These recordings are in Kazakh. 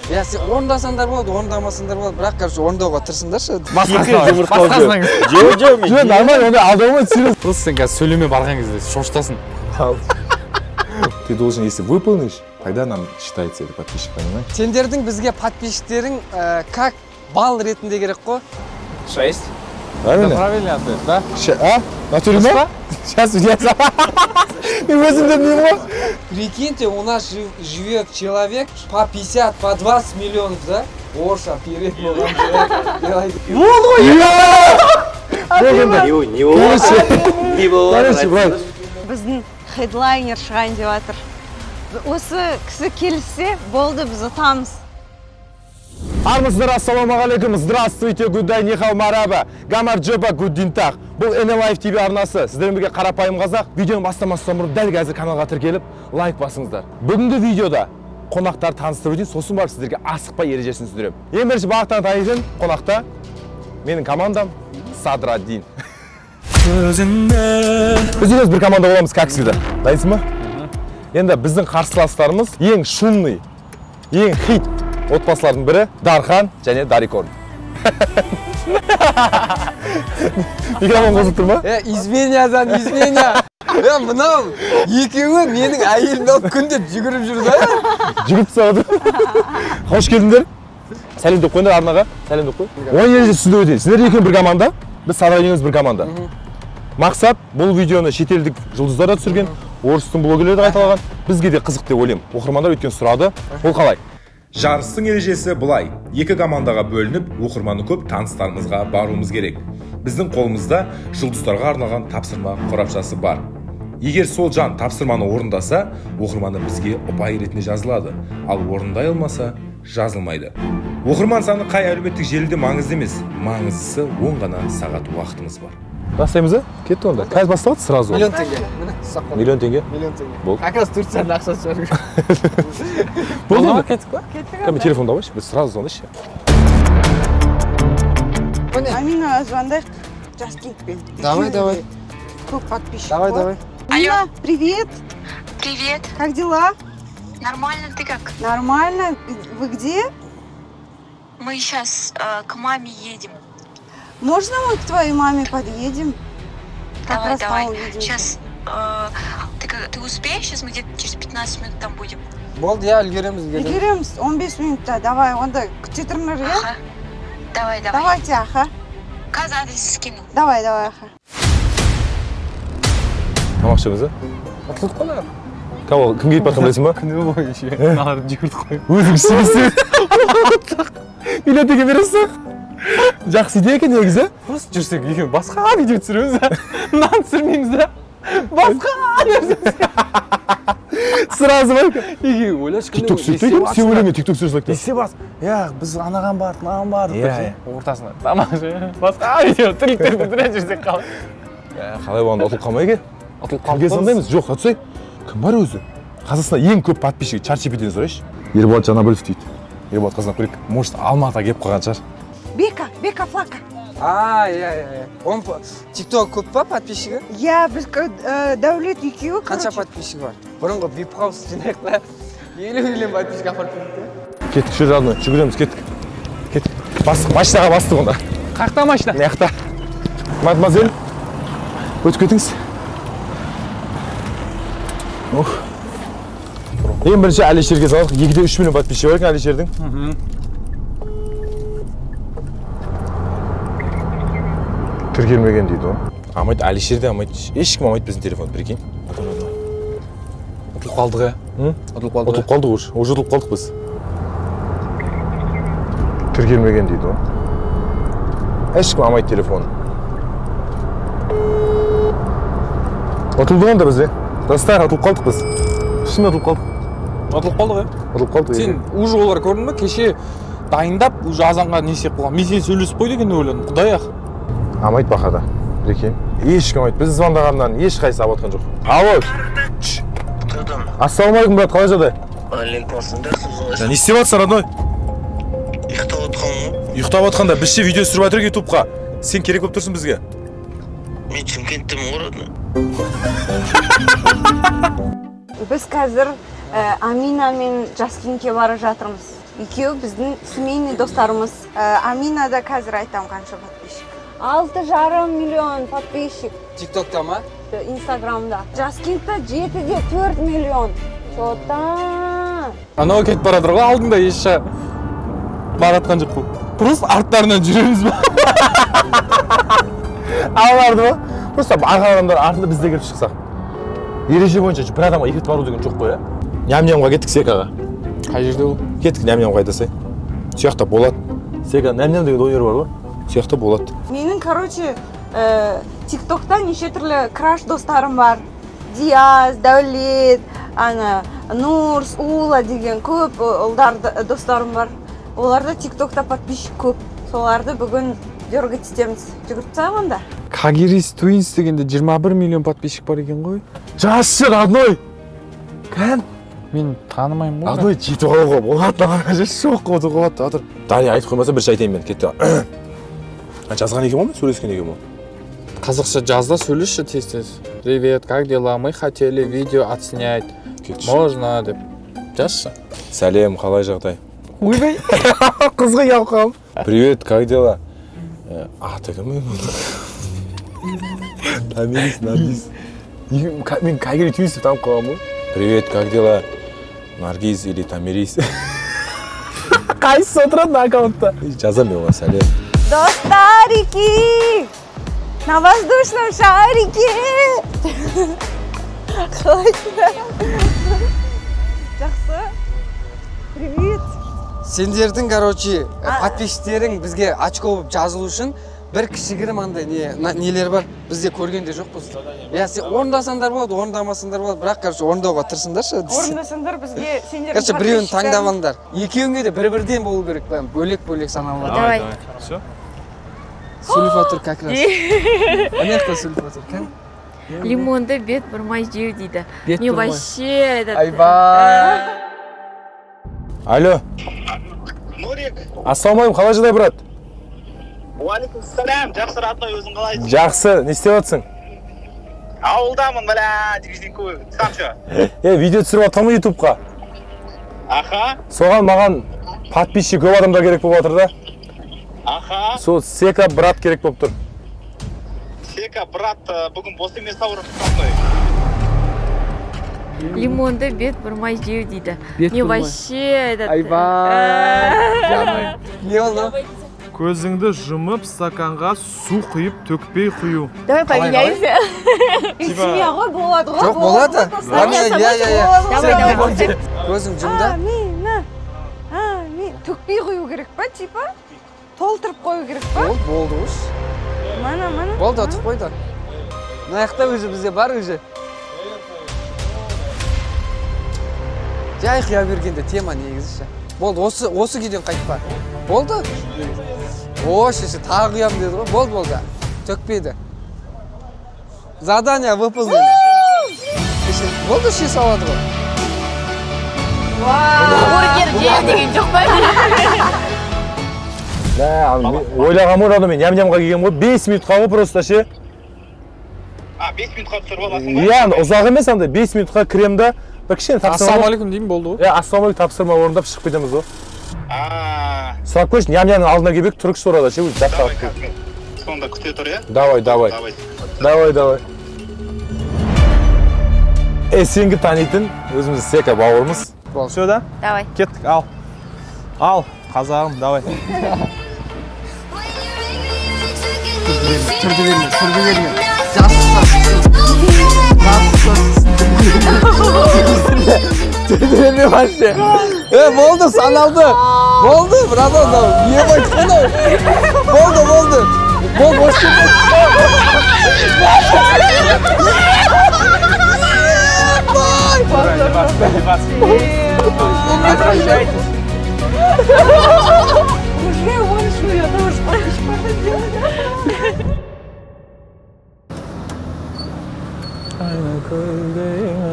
Я сен орындасаңдар болады, орындамасаңдар болады, бірақ короче орындауға тырысыңдаршы. Жоқ, нормально, ондай алдамай серьезно. Просто сен қазір сөйлеме барған кезде шошытасың. Ты должен, если выполнишь, тогда нам считается это подписчик, понимаешь? Сендердің бізге подписчиктерің как балл ретінде керек қой? 6. Правильно? Правильный ответ, да? А? Натуре ма? Сейчас я сам. И возьмем него. Прикиньте, у нас живет человек по 50, по 20 миллионов, да? Орша, перед Біздің хедлайнер шығайын деп жатыр. Осы кісі келсе, болды біз ұтамыз. Армысыздар, ассалаумағалейкум, здравствуйте, гудай, нихау мараба, гамар джоба гуддинтақ. Бұл NLive TV арнасы, сіздермен бірге қарапайым қазақ. Видеоны бастамастан бұрын дәл қазір каналға тіркеліп, лайк басыңыздар. Бүгінгі видеода қонақтар таныстырып өтейін, сосын барып сіздерге асықпай ережесін түсіндіремін. Ең бірінші бағыттан танитын қонақта менің командам Садраддин. Біз екеуміз бір команда боламыз, как всегда. Дайынсың ба? Енді біздің қарсыластарымыз ең шумный, ең хит отбасылардың бірі Дархан және Дарикон. Микрофон қосып тұр ма? Изменядан, изменя. Мынау екеуі менің әйелімді алып күнде жүгіріп жүрді. Жүгіріп сауды. Қош келдіңдер. Сәлем деп қойыңдар арнаға. Сәлем деп қой. 10 ереже түсіндіріп өтейін. Сіздер екеуі бір команда, біз Садраддиніміз бір команда. Мақсат бұл видеоны шетелдік жұлдыздар да түсірген, орыстың блогерлері де қайталаған. Бізге де қызық деп ойлаймын. Оқырмандар өткен сұрады. Ол қалай? Жарыстың ережесі былай. Екі командаға бөлініп, оқырманы көп таныстарымызға баруымыз керек. Біздің қолымызда жұлдыздарға арналған тапсырма қорапшасы бар. Егер сол жан тапсырманы орындаса, оқырманы бізге ұпай ретінде жазылады. Ал орындай алмаса, жазылмайды. Оқырман саны қай әлеуметтік желіде маңызды емес. Маңыздысы 10 ғана сағат уақытымыз бар. Бастаймыз ба? Кетті онда. Қазір басталады сразу. Миллион теңге. Миллион теңге? Миллион теңге. Болды. Как раз Турцияның ақшасы шығарып. Болды ма? Кеттік па? Кеттік. Кәме телефонда қойшы, біз сразу звондайшы. Амина, звондайық Жаскинпен. Давай. Көп подписчик. Давай. Амина, привет. Привет. Как дела? Нормально, ты как? Нормально. Вы где? Мы сейчас к маме едем. Можно мы к твоей маме подъедем? Как раз там Давай. увидимся. Сейчас ты успеешь? Сейчас мы где-то через 15 минут там будем. Болды, я үлгереміз. Үлгереміз 15 минутта. Давай, онда күтетіріңдер, иә? Ага. Давай. Давайте, аха. Қазір адрес скину. Давай, аха. Тамақ ішеміз, а? Ұтылып қалар. Кого, кім келіп баққан білесің ба? Күні бойы ше. Нағарып жүгірді қойып. Өзің істемесең. Миллион теңге бересің. Жақсы идея екен негізі. Просто жүрсек екеуі басқа видео түсіреміз да. Нан түсірмейміз да. Басқа Сразу ма? екеуі ойлашы. Тикток түсіріп, сен өлеңе тикток түсірсек та. Есе бас. Я, біз анаған бардық, мынаған бардық. Иә. Ортасына тамаша. Басқа видео тірліктер бітіре жүрсек қалай. Қалай болғанда ұтылып қалмай ке? Ұтылып Кімге звондаймыз? Жоқ, атсай. Кім бар өзі? Қазақстанда ең көп подписчик ChatGPT'ден сұрайшы. Ерболат Жанабілов дейді. Ерболат қазына көрейік. Может, Алматыға келіп қалған шығар. Бека, флака. Иә. Он TikTok көп па подписчигі? Я, біз Дәулет екеуі, Қанша подписчигі бар? Бұрынғы вип-хаус жинайық та. 50 миллион подписчик апарып кетті. Кеттік, жүр жадына, жүгіреміз, кеттік. Машинаға бастық онда. Қақта машина? Маяқта. Мадемуазель, өтіп кетіңіз. Ең бірінші Алишерге салдық. 2-де 3 миллион подписчигі бар екен Алишердің. Тіркелмеген дейді ол. Амайт Алишерде амайт. Ешкім амайт біздің телефон, прикинь. Ұтылып қалдық, ә? Ұтылып қалдық уже. Уже ұтылып қалдық біз. Тіркелмеген дейді ол. Ешкім амайт телефон. Ұтылды онда біз, Достар, ұтылып қалдық біз. Шын ұтылып қалдық. Ұтылып қалдық, ә? Ұтылып қалдық. Сен уже олар көрдің ба? Кеше дайындап, уже азанға не істеп қойған. Мен сен сөйлесіп қой деген ойладым. Құдай ақ. Амайт бақада. Прикинь. Ешкім амайт. Біз звондағаннан ешқайсысы абатқан жоқ. Алло. Ассалаумағалейкум, брат, қалай жағдай? Алейкум ассалам. Не істеп жатсың, родной? Ұйықтап отқанмын. Ұйықтап отқанда біз ше видео түсіріп жатырық ютубқа. Сен керек болып тұрсың бізге. Мен Шымкенттемін ғой, родной. Біз қазір Амина мен Жаскинге бара жатырмыз. Екеуі біздің семейный достарымыз. Аминада қазір айтам қанша подписчик. 6,5 миллион подписчик. TikTok'ta ма? Инстаграмда. Жаскентте 7-де 4 миллион. Чота. Анау кетіп баратыр ғой, алдында ешші баратқан жоқ бұл. Просто арттарынан жүреміз ба? Аларды ма? Просто арқа адамдар артында бізде келіп шықсақ. Ереже бойынша бір адамға екі рет бару деген жоқ қой, Ням-нямға кеттік Секаға. Қай жерде ол? Кеттік Ням-нямға айдасай. Сияқта болады. Сека Ням-ням деген өнер бар ғой. Сияқта болады. Менің, короче, TikTok'та неше түрлі краш достарым бар. Диаз, Дәулет, Нурс, Ула деген көп достарым бар. Оларда TikTok'та подписчик көп. Соларды бүгін дергет етеміз. Жүгіріп тастағанда. Кагерис Twins дегенде 21 миллион подписчик бар екен ғой. Жасы родной. Кән? Мен танымаймын ғой. Родной жетіп қалуға болады. Шоқ қоды болады. Отыр. Дания айтып қоймаса бір айтайын мен. Кетті. Жазған екен ғой, сөйлескен екен ғой. Қазақша жазда сөйлесші тез-тез. Привет, как дела? Мы хотели видео отснять. Можно деп. Жазшы. Сәлем, қалай жағдай? Ойбай. Қызға яуқам. Привет, как дела? Аты кім? Тамирис, Наргиз. Мен Кагери Твинсті танып қалам ғой. Привет, как дела? Наргиз или Тамирис? Қайсысы отырады на аккаунтта? Жазам мен оған сәлем. Достарики! На воздушном шарике! Жақсы. Привет. Сендердің, короче, подписчиктерің бізге очко болып жазылу үшін бір кішігірім андай нелер бар. Бізде көргенде жоқ біз. Сен орындасаңдар болады, орындамасаңдар болады. Бірақ, короче, орындауға тырысыңдаршы. Орындасаңдар бізге сендердің Короче, біреуін таңдап алыңдар. Екеуіңе де бір-бірден болу керек, бөлек-бөлек саналады. Давай. Все? Сульфатур как раз. Анаяқта сульфатур, кән? Лимонды бет бұрмай жеу дейді. Не вообще этот... Айбай! Алло. Нурик. Ассалаумалейкум, қалай жағдай, брат? Уалейкум салам. Жақсы родной, өзің қалайсың? Жақсы, не істеп жатсың? Ауылдамын, телевизор қамшы. Видео түсіріп жатырмын ютубқа. Аха. Соған маған подписчик көп адамдар керек болып жатыр да. Аха. Сол Сека брат керек болып тұр. Сека брат бүгін бос емес ауырып родной. Лимонды бет бұрмай жеу дейді. Не вообще этот... Айбай! Не болды? Көзіңді жұмып, стаканға су құйып, төкпей құю. Давай поменяемся. Семья ғой болады ғой. Жоқ, болады. Давай. Көзің жұмда. Төкпей құю керек па, типа? Толтырып қою керек па? Болды ұш. Мана. Болды, атып қойды. Наяқта өзі бізде бар өзі. Жай қия бергенде тема негізі. Болды, осы күйден қайтпа. Болды? Шеше, тағы құям деді ғой. Болды. Төкпейді. Задание выполнено. Болды, ше салады ғой. Бургер жеу деген жоқ па? Ойлағам орады мен ням-нямға келген ғой, 5 минутқа ғой просто ше. 5 минутқа түсіріп аласың ба? Иә, ұзақ емес андай 5 минутқа кіремді. Бір кішкене тапсырма. Ассалаумалейкум деймін болды ғой. Ассалаумалейкум тапсырма орындап шығып кетеміз ғой. Сұрақ қойшы, ням-нямның алдына келбек, түрікші орада ше, Давай, қазір. Сонда күте тұр, иә? Давай. Сенгі танитын өзіміз Сека бауырымыз. Все, да? Давай. Кеттік, ал, қазағым, давай. Түрді берме. Түрді вообще. Болды, саналды. Болды, братан, не бойт қонау. Болды. Болды, осы Уже он шуя, тоже подписчиков сделали.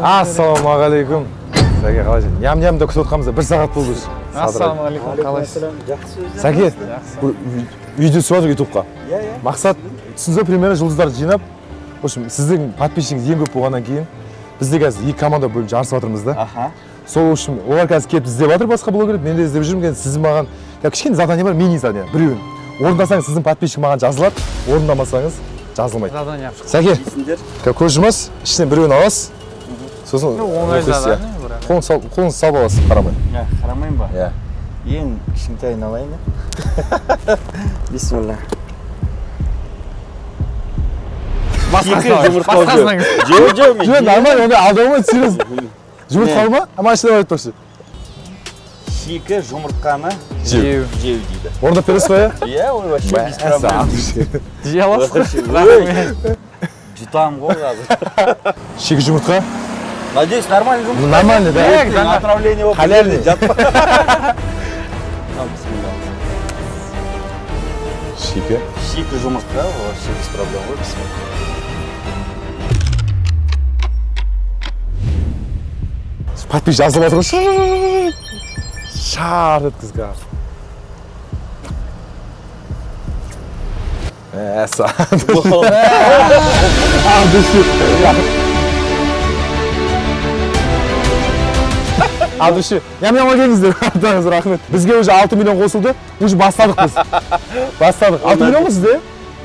Ассалаумағалейкум. Сәке, қалай жүрсің? Ням-нямды күтіп отқанымызда 1 сағат болды. Ассалаумалейкум, қалайсың? Сәке, видео түсіп жатыр ютубқа. Мақсат, түсінсі примерно жұлдыздарды жинап, в общем, сіздің подписчигіңіз ең көп болғаннан кейін, бізде қазір 2 команда бөлініп жарысып жатырмыз да. Сол үшін олар қазір келіп іздеп жатыр басқа блогер, мен де іздеп жүрмін. Сіз маған кішкене задание бар, мини задание, біреуін. Орындасаңыз сіздің подписчик маған жазылады, орындамасаңыз жазылмайды. Задание. Сәке, көз жұмас, ішінен біреуін аласыз. Сосын оңай задание. Қолыңызды салып аласыз, қарамай. Қарамайын ба? Иә. Ең кішкентайын алайын. Бисмилла. Басқасынан Жоқ, нормально, онда алдамай түсіріңіз. Жұмыртқа алма, машина алып тұршы. Шикі жұмыртқаны Жеу дейді. Орындап бересіз ба, Иә, ол вообще без проблем. жей аласыз. Жұтамын ғой қазір. Шикі жұмыртқа? Надеюсь, нормальный жұмыртқа. Нормально, да. Отравление болып. Халяльный. Шикі. Шикі жұмыртқа, вообще без проблем ғой. Подписчик жазылып жатыр. Шар еткізгі. Алдышы, ям-яма келіңіздер, артаңыз рахмет. Бізге уже 6 миллион қосылды, уже бастадық біз. Бастадық. 6 миллион ғой сізде?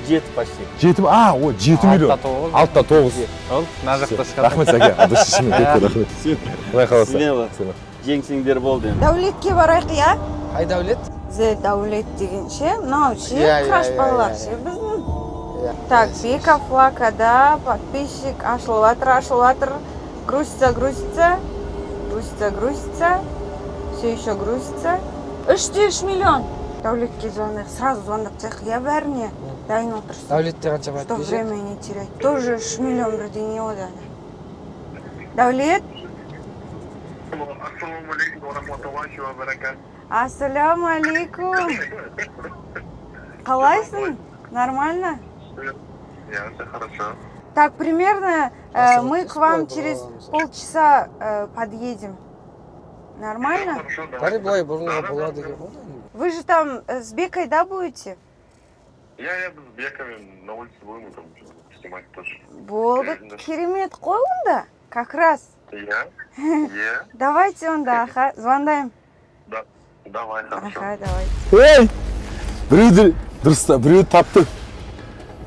7 почти. 7 о, 7 миллион. 6-та 9. Ол, мына жақта шығады. Рахмет сәке, алдышы шымен кетті, рахмет. Құдай қаласа. Жеңсеңдер болды енді. Дәулетке барайық, иә? Қай Дәулет? Зе Дәулет дегенше, мынау ше, краш балалар ше, біздің. Так, Беков Лакада, подписчик, ашылып жатыр. Грузится. Все еще грузится. 3 миллион. Дәулетке звондайық, сразу звондап таяқ, иә бәріне. Дайын отырсын. Дәулетте қанша Что подписчик? время не терять. Тоже 3 миллион бірдеңе ода. Дәулет? Ассаламу алейкум. Қалайсың? Нормально? Все хорошо. Так, примерно мы к вам через полчаса подъедем. Нормально? Бәрі былай бұрынға болады екен ғой. Вы же там с Бекой, да, будете? Я с Бековым на улице будем там снимать тоже. Болды, керемет қой онда, как раз. Я? Давайте онда, аха, звондайым. Да. Давай, хорошо. Аха, давай. Эй! Біреуді тапты.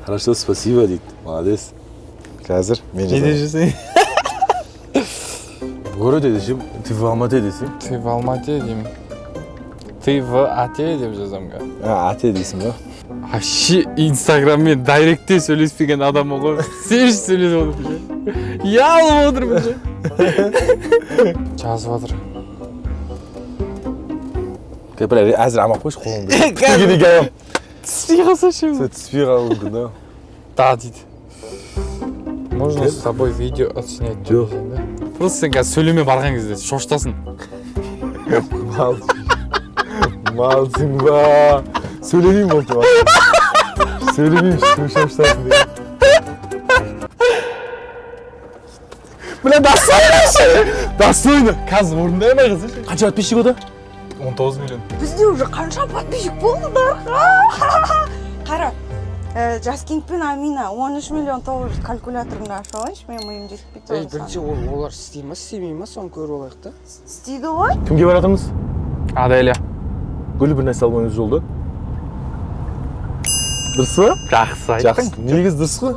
Хорошо, спасибо дейді. Молодец. Қазір мен Не жазамын. дежесің? В городе десем, ты в Алматы десем. Ты в Алмате деймін. Ты в Ате деп жазам ға. Ате дейсің ба? Вообще инстаграммен дайректте сөйлеспеген адамы ғой. Сен сөйлесіп отырмын. Ялып отырмын. Жазып жатыр. Кәпір әзір амақ қойшы қолыңды. Түспегені кәйім. Түспей қалса ше. Түспей қалуы мүмкін, да? Да, дейді. Можно с собой видео отснять? Жоқ. Просто сен қазір сөйлеме барған кезде шоштасың. Малсың ба? Сөйлемеймін болды ба? Сөйлемеймін, шоштасың деген. Бля, достойно! Қазір орындаймай қызы. Қанша подписчик ода? 19 миллион. Бізде уже қанша подписчик болдыдар. Қара, Жаскингпен Амина 13 миллион 900 калькуляторымды ашып алайыншы, мен миым жетпейді. Ей, бірінші олар істей ма, істемей ма, соны көріп алайық та. Істейді ғой? Кімге баратырмыз? Аделя. Гүлі бір нәрсе алған өз жолды. Дұрыс ба? Жақсы айттың. Жақсы. Негіз дұрыс қой?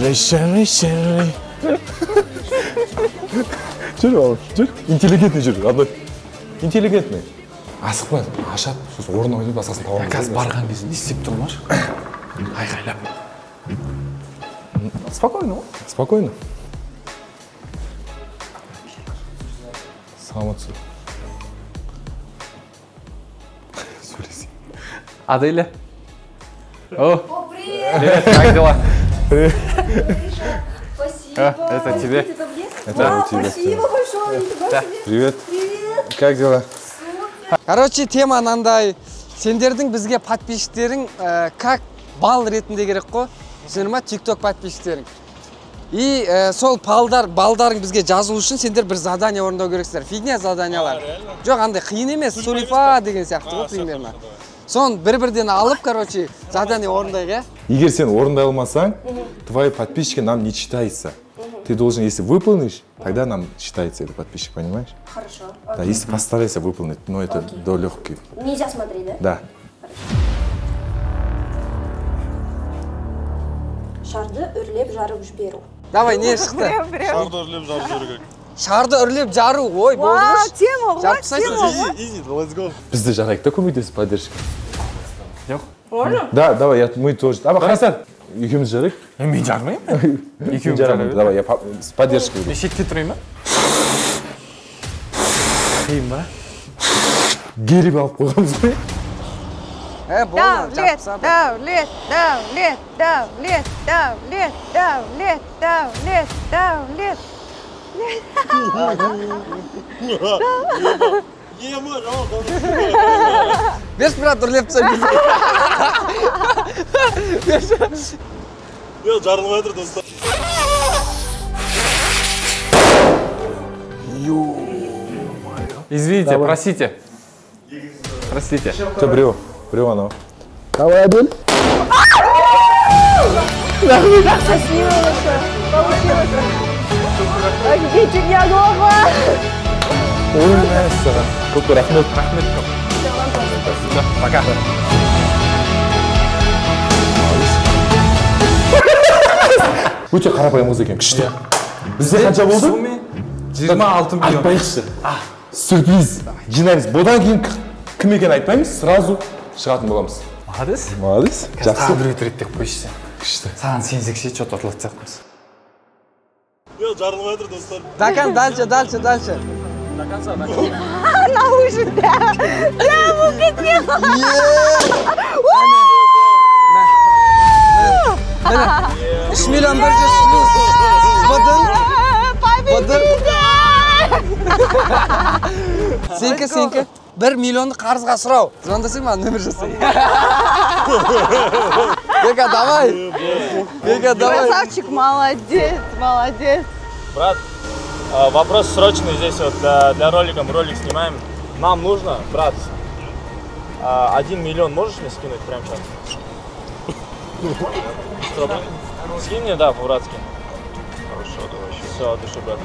Шерри. Жүр ол, жүр. Интеллигентный жүр, одной. Интеллигентный. Асықпа, ашады, сосын орын ойды басқасын тауамыз. Қазір барған кезде не істеп тұрмаш? Айқайлап. Спокойно ғой? Спокойно. Саламатсыз. Сөйлесейін. Аделя. О, привет, как дела? Привет. Спасибо. Это тебе. Это тебе. Спасибо большое. Привет. Как дела? Короче, тема мынандай. Сендердің бізге подписчиктерің как бал ретінде керек қой. Түсіндің ма? TikTok подписчиктерің. И сол балдарың бізге жазылу үшін сендер бір задание орындау керексіздер. Фигня заданиялар. Жоқ, андай қиын емес, Сулифа деген сияқты ғой примерно. Сон бір-бірден алып, короче, задание орындайық, е? Егер сен орындай алмасаң, твои подписчики нам не читаются. Ты должен, если выполнишь, тогда нам считается этот подписчик, понимаешь? Хорошо. Да, если постарайся выполнить, но это до легких. Нельзя смотреть, да? Да. Шарды үрлеп жарып жіберу. Давай, не шықты? Шарды үрлеп жарып жіберу керек. Шарды үрлеп жару, ой, болды ма? Тема ғой, Жарып тастайсың? тема ғой. Easy, let's go. Бізді жарайық та көмектесіп поддержка. Можно? Да, давай, мы тоже. Аба, Хасан, екеуміз жарайық. Мен жармаймын. Екеуміз жарайық. Давай, я с поддержкой. Мен шетке тұрайын ба? Қиын ба? Геліп алып қойғамыз ғой. Болды, жарып тастады. Давлет. Беш, брат, үрлеп тастайды. Жарылмай жатыр, достар. Извините, простите. Простите. Что, біреу анау. Давай, Адель. Ждите меня дома. Ой, мәссаған. Көп рахмет. Рахмет көп. Спасибо. Пока. Өте қарапайым қыз екен, күшті. Бізде қанша болды? 26 миллион. Айтпайықшы. Сюрприз. Жинаймыз. Бұдан кейін кім екенін айтпаймыз, сразу шығатын боламыз. Молодец. Молодец. Жақсы. Біреу реттеп қойшы сен. Күшті. Саған сенсекше что-то отлатсақпыз. Жарылмай жатыр, достар. Дакан, дальше. Наушник, да. Да, выпитнел. Міне, 3 миллион 100 плюс. Сенкі. 1 миллионды қарызға сұрау. Звондасың ма, нөмір жасай. Бека, давай. Красавчик, молодец. Брат, вопрос срочный здесь вот для ролика. Мы ролик снимаем. Нам нужно, брат, 1 миллион можешь мне скинуть прямо сейчас? Скинь мне, да, по-братски. Хорошо, давай еще. Все, от души, брат.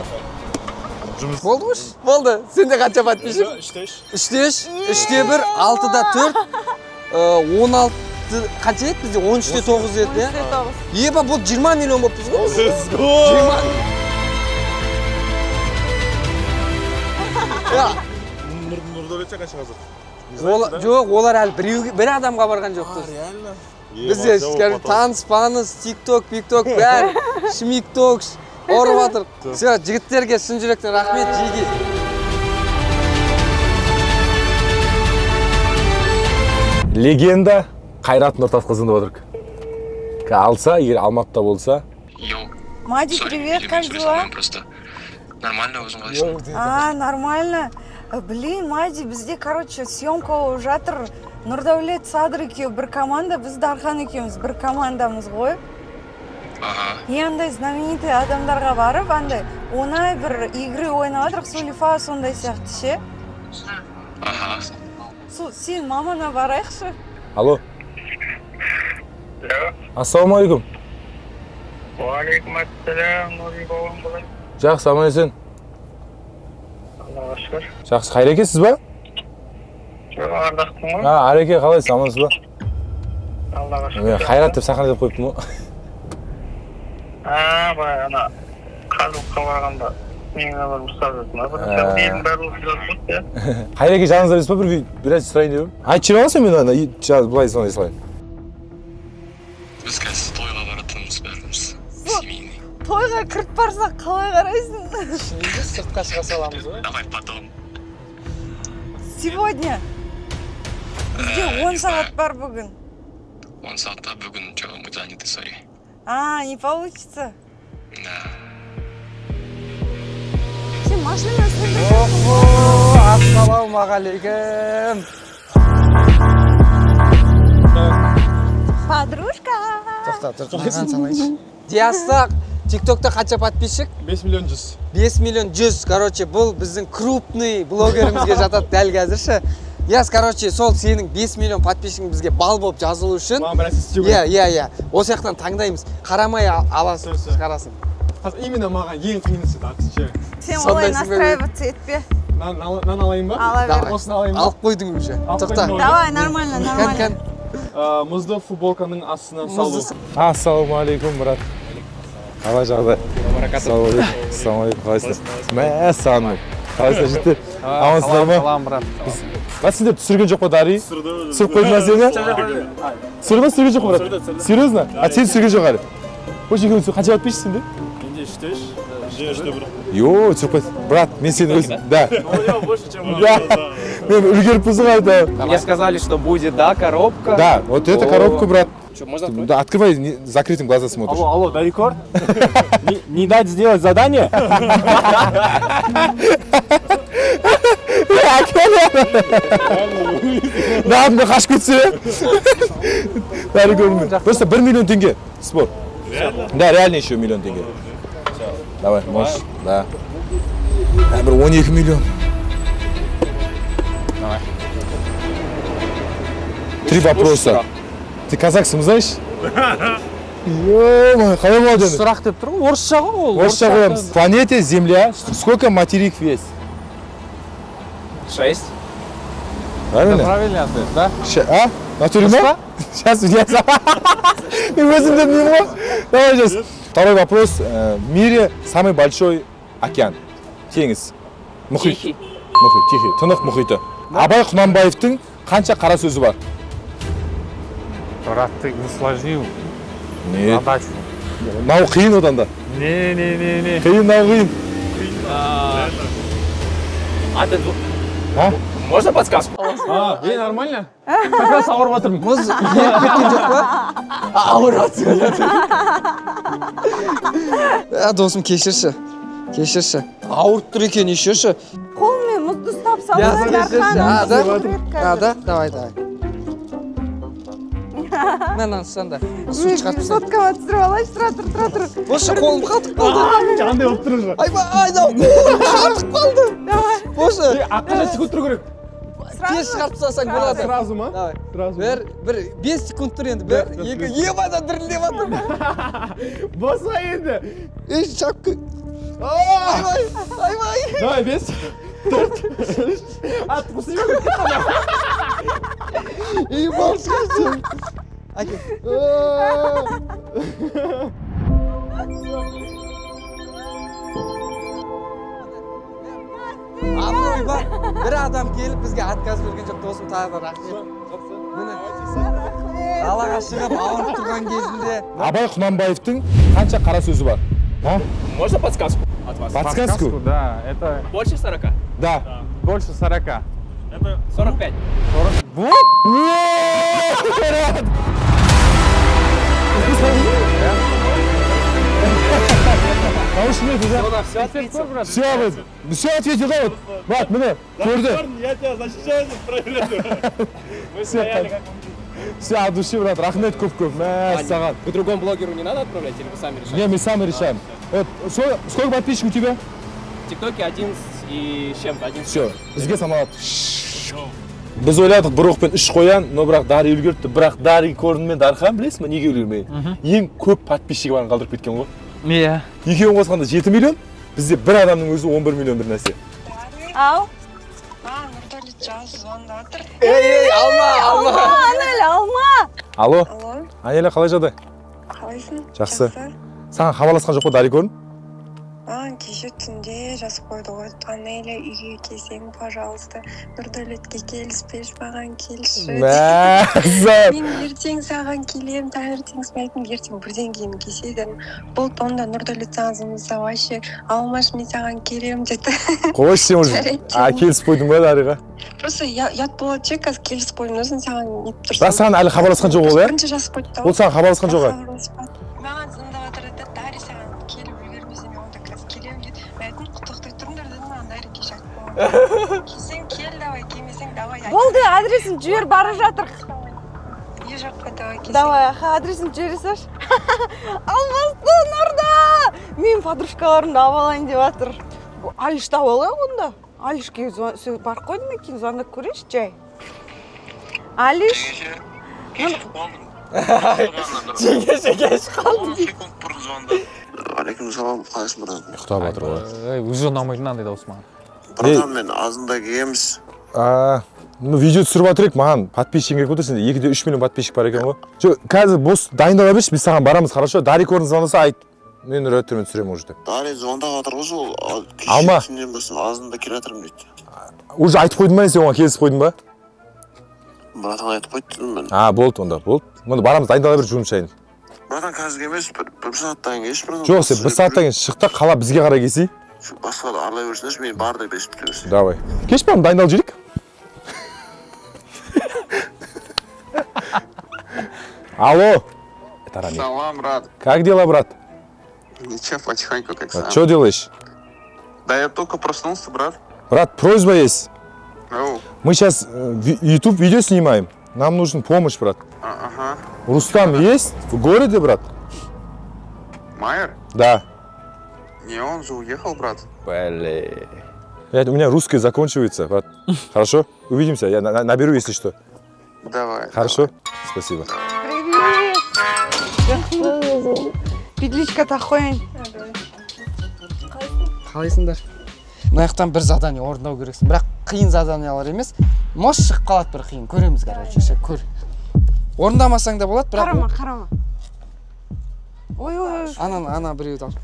Болды ма? Болды. Сенде қанша подписчик? 3-те 3, 3-те 1, 6-да 4, 16 қанша еді бізде? 13-те 9 еді, е? Еба, бұл 20 миллион болып біз ғой? Let's go! Нұрдәулетше қанша қазір? Жоқ, олар әлі бір адамға барған жоқ. Реально? Бізде таныс, тик-ток, бәрі, шмик-ток, орып атыр. Все, жігіттерге шын жүректен рахмет, жиги. Легенда Қайрат Нұртасқызын деп отырық. Алса, егер Алматыда болса. Мади, привет, как дела? Нормально, өзің қалайсың? Нормально. Блин, Мади, бізде, короче, съемка болып жатыр. Нұрдәулет, Садыр екеуі бір команда, біз Дархан екеуміз бір командамыз ғой. И андай знаменитый адамдарға барып, андай оңай бір игры ойнап жатырық, Сулифа сондай сияқты ше. Сен мамана барайықшы. Алло. Ассалаумағалейкум. Уағалейкум ассалам, Нұрин бауырым болайын. Жақсы, аман есен. Аллаға шүкір. Жақсы, Қайреке сіз ба? Жоқ, ардақтың ғой. Ареке, қалайсыз, амансыз ба? Аллаға шүкір. Мен Қайрат деп сақана деп қойыптым ғой. Бай, ана қазылыққа барғанда менің бір ұстап жатырмын. Елдің бәрі ұстап жатыр. Қайреке жаныңызда емес па, біраз сұрайын деп. Айтып жүре аласың мен былай сондай салайын. Біз қазір тойға баратынымыз бәріміз семейный. Тойға кіріп барсақ қалай қарайсың? Сыртқа шыға саламыз ғой. Давай потом. Сегодня. Бізде 10 сағат бар бүгін. 10 сағатта бүгін жоқ, мы заняты, сори. Не получится. Да. Сен машина үстінде. Ассалаумағалейкум. Подружка. Тоқта, тұрған салайыншы. Диастық, TikTok'ta қанша подписчик? 5 миллион 100. 5 миллион 100. Короче, бұл біздің крупный блогерімізге жатады дәл қазірші. Яс, короче, сол сенің 5 миллион подписчигің бізге бал болып жазылу үшін. Маған бір нәрсе істеу керек. Иә. Осы жақтан таңдаймыз. Қарамай аласың, шығарасың. Именно маған ең қиынысы да. Сен олай настраиваться етпе. Нан алайын ба? Ала бер. Осыны алайын ба? Алып қойдың уже. Тоқта. Давай, нормально. Мұзды футболканың астына салу. Ассалаумағалейкум, брат. Қалай жағдай? Ассалаумағалейкум, қалайсыз? Мәссаған. Қалайсыздар, жігіттер? Амансыздар ма? Салам, брат. Сендер түсірген жоқ па, Дари? Түсіріп қойдың ба сені? Түсірген жоқ па, брат? Серьезно? Сен түсірген жоқ әлі? Қош екеуің қанша подписчик сенде? Менде 3-4. Йо, түсіріп қойды. Брат, мен сені өзім, да. Больше, чем Мен үлгеріп бұзың айда. Мне сказали, что будет, да, коробка? Да, вот это коробка, брат. Что, можно открыть? Да, открывай, закрытым глаза смотришь. Алло, да рекорд? Не дать сделать задание? Да, мен қашып кетсе. Бәрі көрінмей. Просто 1 миллион теңге спор. Да, реально еще 1 миллион теңге. Давай, можешь. Да. Бір 12 миллион. Давай. 3 вопроса. Ты казахсың, знаешь? Ё-моё, қалай болады енді? Сұрақ деп тұрмын, орысша ғой ол. Орысша қоямыз. В планете Земля сколько материков есть? 6. Правильно? Правильный ответ, да? А? Натуре ма? Сейчас я сам. Мен өзім де білмеймін ғой. Давай сейчас. Второй вопрос. В мире самый большой океан. Теңіз. Мұхит. Тихий. Мұхит, Тихий. Тынық мұхиты. Абай Құнанбаевтың қанша қара сөзі бар? Брат, ты усложнил Не. задачу. Мынау қиын одан да. Не. Қиын, мынау қиын. А? Можно подсказку? Ей, нормально? Как раз ауырып отырмын. Мұз еріп кеткен жоқ па? Ауырады. Досым, кешірші. Ауырып тұр екен, ешеші. Қолмен мұзды ұстап салсаң, Да, давай. Мен санда. Су шығартып сал. Соткаға түсіріп алайшы, тұра тұр. Бошы, қолым қатып қалды. Қандай болып тұр уже. Айда, қолым қатып қалды. Бошы. Қанша секунд тұру керек? Тез шығартып салсаң болады. Сразу ма? Давай. Сразу. Бір 5 секунд тұр енді. Бір, екі, ебада дірілдеп атыр. Боса енді. Ей, шапкі. Айбай. Давай, 5, 4, 3. Отпусти меня. Ебал, скажи. Әке. Абырой бар. Бір адам келіп бізге отказ берген жоқ, досым тағы да рахмет. Міне. Далаға шығып ауырып тұрған кезінде. Абай Құнанбаевтың қанша қара сөзі бар? А? Можно подсказку от вас? Подсказку? Да, это Больше 40? Да. больше 40. Это 45. Наушники, да? Все ответил, да, вот. Брат, міне, көрді. Я тебя защищаю, проверяю. Мы стояли как Все, от души, брат, рахмет көп. Мәссаған. К другому блогеру не надо отправлять или вы сами решаете? Не, мы сами решаем. Вот, сколько подписчиков у тебя? В ТикТоке 11 и с чем-то, 11. Все, бізге самалат. Біз ойладық бір оқпен 3 қоян, но бірақ Дари үлгеріпті. Бірақ Дари көрінмен Дархан білесің ба, неге үлгермей? Ең көп подписчигі барын қалдырып кеткен ғой. Иә. Екеуін қосқанда 7 миллион, бізде бір адамның өзі 11 миллион бір нәрсе. Ау. Нұрдәулет жаз звондап жатыр. Ей, алма. Алма. Алло. Алло, Анеля, қалай жағдай? қалайсың? Жақсы. Саған хабарласқан жоқ па Дари көрін? Кеше түнде жазып қойды ғой. Анеля үйге келсең, пожалуйста, Нұрдәулетке келіспеш, маған келші. Мәссаған. Мен ертең саған келем, таңертең смайтын, ертең бірден кейін келсейдім. Бұл тонда Нұрдәулет сағызымызда вообще алмаш, мен саған келем деді. Қош сен уже. Келісіп қойдың ба Дариға? Просто ят болады ше, қазір келісіп қойдым, өзін саған нетіп тұрсың. Бірақ саған әлі хабарласқан жоқ ол, Қанша жазып қойды? Ол саған хабарласқан жоқ. Маған звондап жатыр еді, Дари саған келіп үлгермесем, мен онда қазір келем деді. Мен айттым, құттықтай тұрыңдар дедім, маған Дари кеш айтып қойған. Келсең кел, давай, келмесең давай. Болды, адресін жібер, бара жатыр. жаққа давай келсек. Давай, адресіңді жібере салшы. Алмастың орда! Мен подружкаларымды алып алайын деп жатыр. Алишті алып алайық онда. Алишке барып қойдым екен, звондап көрейінші жай. Алиш. Жеңеше кеш қалды. Секунд бұрын звондап. Алейкум салам, қалайсың брат? Ұйықтап жатыр ғой. Өзі ұнамайтын андай дауыс маған. Братан, мен азында келеміз. Видео түсіріп жатырық, маған подписчик керек болды, сенде 2-3 миллион подписчик бар екен ғой. Қазір бос дайындала берші, біз саған барамыз, хорошо? Дарик орын звондаса айт. Мен рөлеттермен түсіремін уже. Дарик звондап жатыр ғой сол. Алма. Азында келе жатырмын дейді. Уже айтып қойдың ба, сен оған келісіп қойдың ба? Братан айтып қойдым мен. Болды онда, болды. Онда барамыз, дайындала бер жұмыс жайын. Братан, қазір емес, бір сағаттан келші, братан. Жоқ, сен бір сағаттан кейін шықта, қала бізге қарай келсей. Басқаларды аралай берсіңдерші, мен бар деп естіп тұрмын. Давай. Кеш барам, дайындалып жүрейік. Алло. Салам, брат. Как дела, брат? Ничего, потихоньку, как сам. Что делаешь? Да я только проснулся, брат. Брат, просьба есть. Оу. Мы сейчас YouTube видео снимаем. Нам нужен помощь, брат. Ага. Рустам есть в городе, брат? Майер? Да. Не, он же уехал, брат. Блин. У меня русский заканчивается, брат. Хорошо? Увидимся, я наберу, если что. Давай. Хорошо? Спасибо. Привет! Петличка тақойын. Қалайсыңдар? Мына жақтан бір задание орындау керексің, бірақ қиын заданиялар емес. Может шығып қалады бір қиын, көреміз, короче, көр. Орындамасаң да болады, бірақ Қарама. Ой. Ана біреуді алып.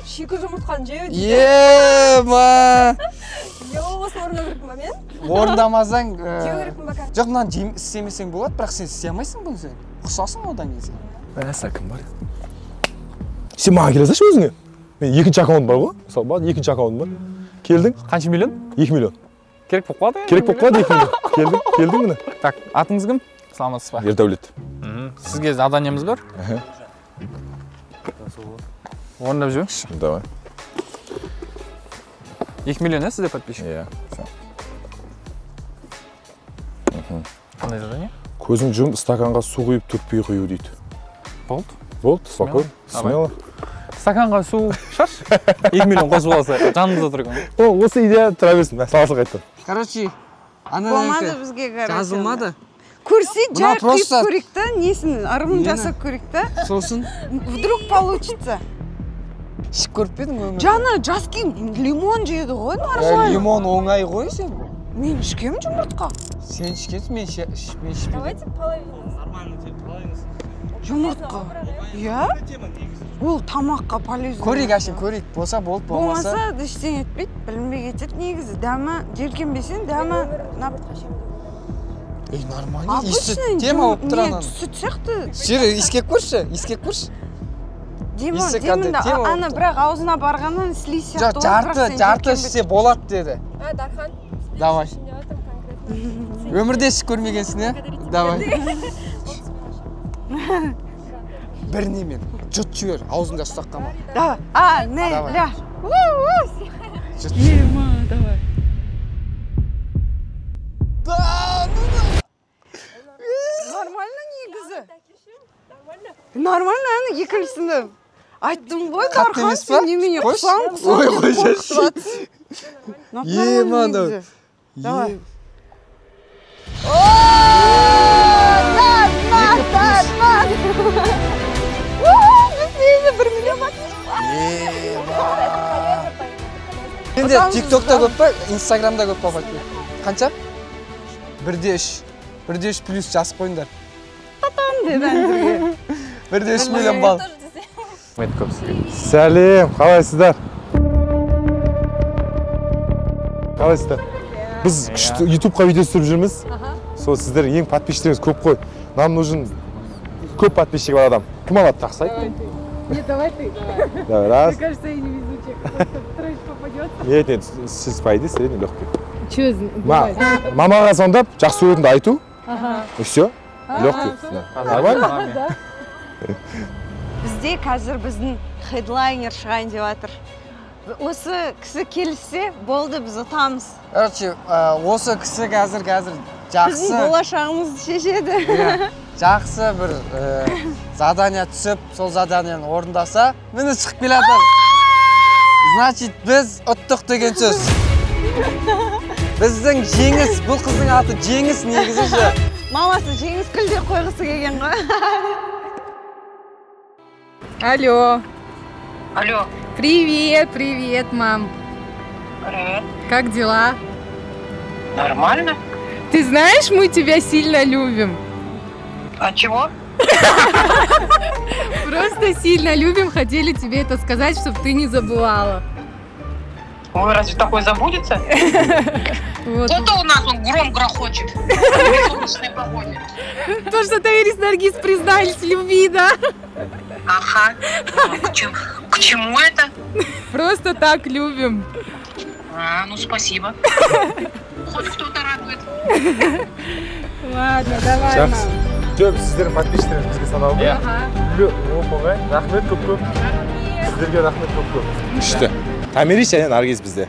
Шикі жұмыртқаны жеу дейді. Ема! Осы орындау керек ма мен? Орындамасаң... Жеу керек ма? Жоқ, мынаны істемесең болады, бірақ сен істей алмайсың бұл сен. Құсасың одан кейін. Бәсі кім бар? Сен маған келе салшы өзіңе. Мен екінші аккаунт бар ғой. Мысалы, бар екінші аккаунт бар. Келдің? Қанша миллион? 2 миллион. Керек болып қалды? Керек болып қалды 2 миллион. Келдің міне? Так, атыңыз кім? Саламатсыз ба? Ердәулет. Сізге заданиеміз бар? Орындап жүріңізші. Давай. 2 миллион сізде подписчик? Иә. Қандай задание? Көзің жұмып, стаканға су құйып төкпей құю дейді. Болды, спокойно, смело. Стаканға су шаш, 2 миллион қосып алса, жанымызда тұрған. Осы идея тұра берсін, саласы қайттан. Короче, Болмады бізге гарантия. жазылмады. Көрсе, жай құйып көрейік та, несін, ырымын жасап көрейік та. Сосын? Вдруг получится. Ішіп көріп педің өмірді? Жаны, жаскен лимон жеді ғой, нормально. Лимон оңай ғой сен? Мен ішкем жұмыртқа. Сен ішкенсің, мен ішпеймін. Давайте половину. Жұмыртқа. Иә? Ол тамаққа полезно. Көрейік, әшін көрейік. Болса болды, болмаса. Болмаса, ештеңе етпейді, білінбей кетеді. Негізі дәмі, желкенбесең, дәмі... Нормально. Тема болып тұран. Сүт сияқты. Сері, искек көрші, Демін, ана бірақ аузына барғаннан слиз сияқты. Жоқ, жарты ішсе болады деді. Дархан. Давай. Өмірде ішіп көрмегенсің, е? Давай. Бір немен, жұт жібер, аузыңда ұстақ қама. Давай. Ля. Ема, давай. Нормально негізі. Нормально, ана екіншісінде. Айттым ғой, Дархан, сен немене құсаң, қорқытып. Ема, давай. Давай. Сенде тиктокта көп па, инстаграмда көп па подписчик? Қанша? 1/3. 1/3 плюс жазып қойыңдар. Татан деді әндірге. 1/3 миллион балл. Сәлем, қалайсыздар? Қалайсыздар? Біз ютубқа видео түсіріп жүрміз. Сол сіздер ең подписчиктеріңіз көп қой. Нам нужен көп подписчик бар адам. Кім алады, тақсайды? Нет, давай ты. Давай, раз. Мне кажется, я не везучая. Троечка попадет. Нет, сіз пайды, средний, легкий. Че, давай. Мамаға звондап, жақсы көретінді айту. И все, легкий. Нормально? Да. Бізде қазір біздің хедлайнер шығайын деп жатыр. Осы кісі келсе, болды біз ұтамыз. Короче, осы кісі қазір жақсы. Біздің болашағымызды шешеді. Жақсы бір задание түсіп, сол заданияны орындаса, міне шығып келатыр. Значит, біз ұттық деген сөз. Біздің жеңіс, бұл қыздың аты жеңіс негізі. Мамасы жеңіс күлде қойғысы келген ғой. Алло. Алло. Привет, привет, мам. Привет. Как дела? Нормально? Ты знаешь, мы тебя сильно любим. А чего? Просто сильно любим, хотели тебе это сказать, чтобы ты не забывала. Ой, разве такое забудется? Вот. Кто-то у нас он гром грохочет. Солнечной погоде. То, что Таирис и Наргиз признались в любви, да? Ага. К чему это? Просто так любим. А, ну спасибо. Хоть кто-то радует. Ладно, давай, Жақсы. мам. Жоқ, сіздердің подписчиктеріңіз бізге саналды. Оп-оңай. Рахмет көп-көп. Сіздерге рахмет көп-көп. Күшті. Тамирис және Наргиз бізде.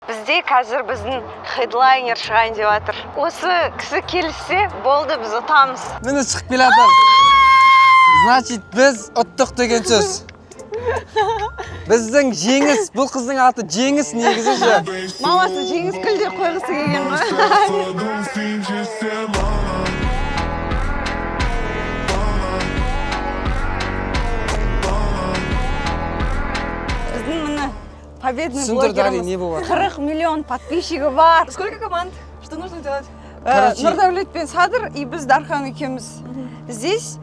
Бізде қазір біздің хедлайнер шығайын деп жатыр. Осы кісі келсе, болды біз ұтамыз. Міне шығып келатыр. Значит, біз ұттық деген сөз. Біздің жеңіс, бұл қыздың аты жеңіс негізі. Мамасы жеңіс күлде қойғысы келген ғой. Біздің міне победный блогеріміз 40 миллион подписчигі бар. Сколько команд? Что нужно делать? Нұрдәулет пен Садыр и біз Дархан екеуміз. Здесь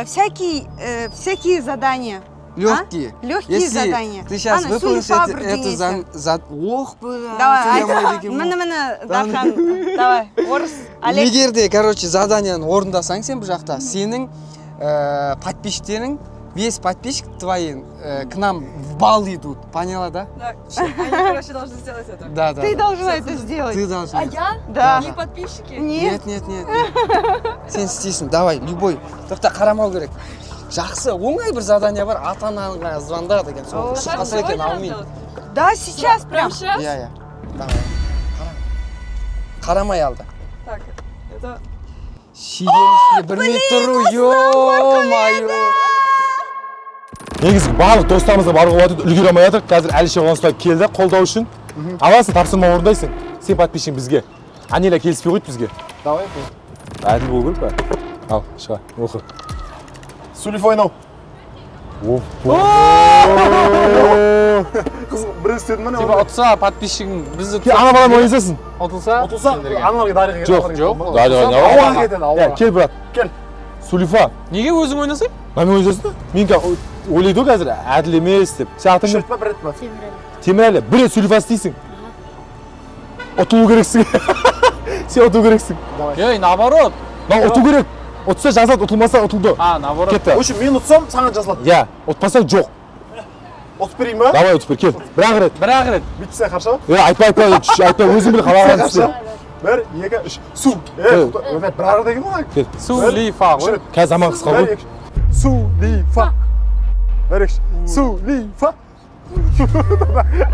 всякие задания. Легкие. Легкие задания. Ты сейчас выполнишь это ох, давай, міне, Дархан, давай, орыс, Олег. Егер де, короче, заданияны орындасаң сен бұл жақта, сенің подписчиктерің, весь подписчик твои к нам в бал идут. Поняла, да? Да. Они, короче, должны сделать это. Да. Ты должна это сделать. Ты должна. А я? Да. Не подписчики? Нет. Сен істейсің, давай, любой. Тоқта қарамау керек. Жақсы, оңай бір задание бар, ата-анаңа звонда деген. Сол шыққаса екен алмайын. Да, сейчас прям. Сейчас? Иә. Давай. Қарамай алды. Так, это... Шиденішке бірмей тұру, ё-майо. Негізі барлық достарымызға баруға уақыт үлгере алмай жатыр. Қазір Әлише Қонысбаев келді қолдау үшін. Аласың, тапсырма орындайсың. Сен подписчиң бізге. Анеля келіспей қойды бізге. Давай. Әділ болу керек па? Ал, шыға, оқы. Сулиф ойнау. Қыз бір істедің мәне? Типа ұтса подписчигің бізді... Ана балам ойнасасын. Ұтылса? Аналарға дариға Жоқ. Дариға. Кел, брат. Кел. Сулифа. Неге өзің ойнасың? Мен ойнасың да? Мен ойлайды ғой қазір, әділ емес деп. Сен атың кім? Темірәлі. Бір рет Сулифа істейсің. Ұтылу керексің. Сен ұтылу керексің. Ей, наоборот. Ұту керек. Ұтса жазылады, ұтылмаса ұтылды. А, наоборот. Кетті. Өші, мен ұтсам, саған жазылады. Иә, ұтпасаң жоқ. Ұтып берейін ба? Давай, ұтып бер, кел. Бір-ақ рет. Бүйтсі қарша? Айтпа, өзің біл қалаған істе. 1, 2, 3, су. Бір-ақ деген ғой. Сулифа ғой. Қазір заман қысқа ғой. Сулифа. Сулифа.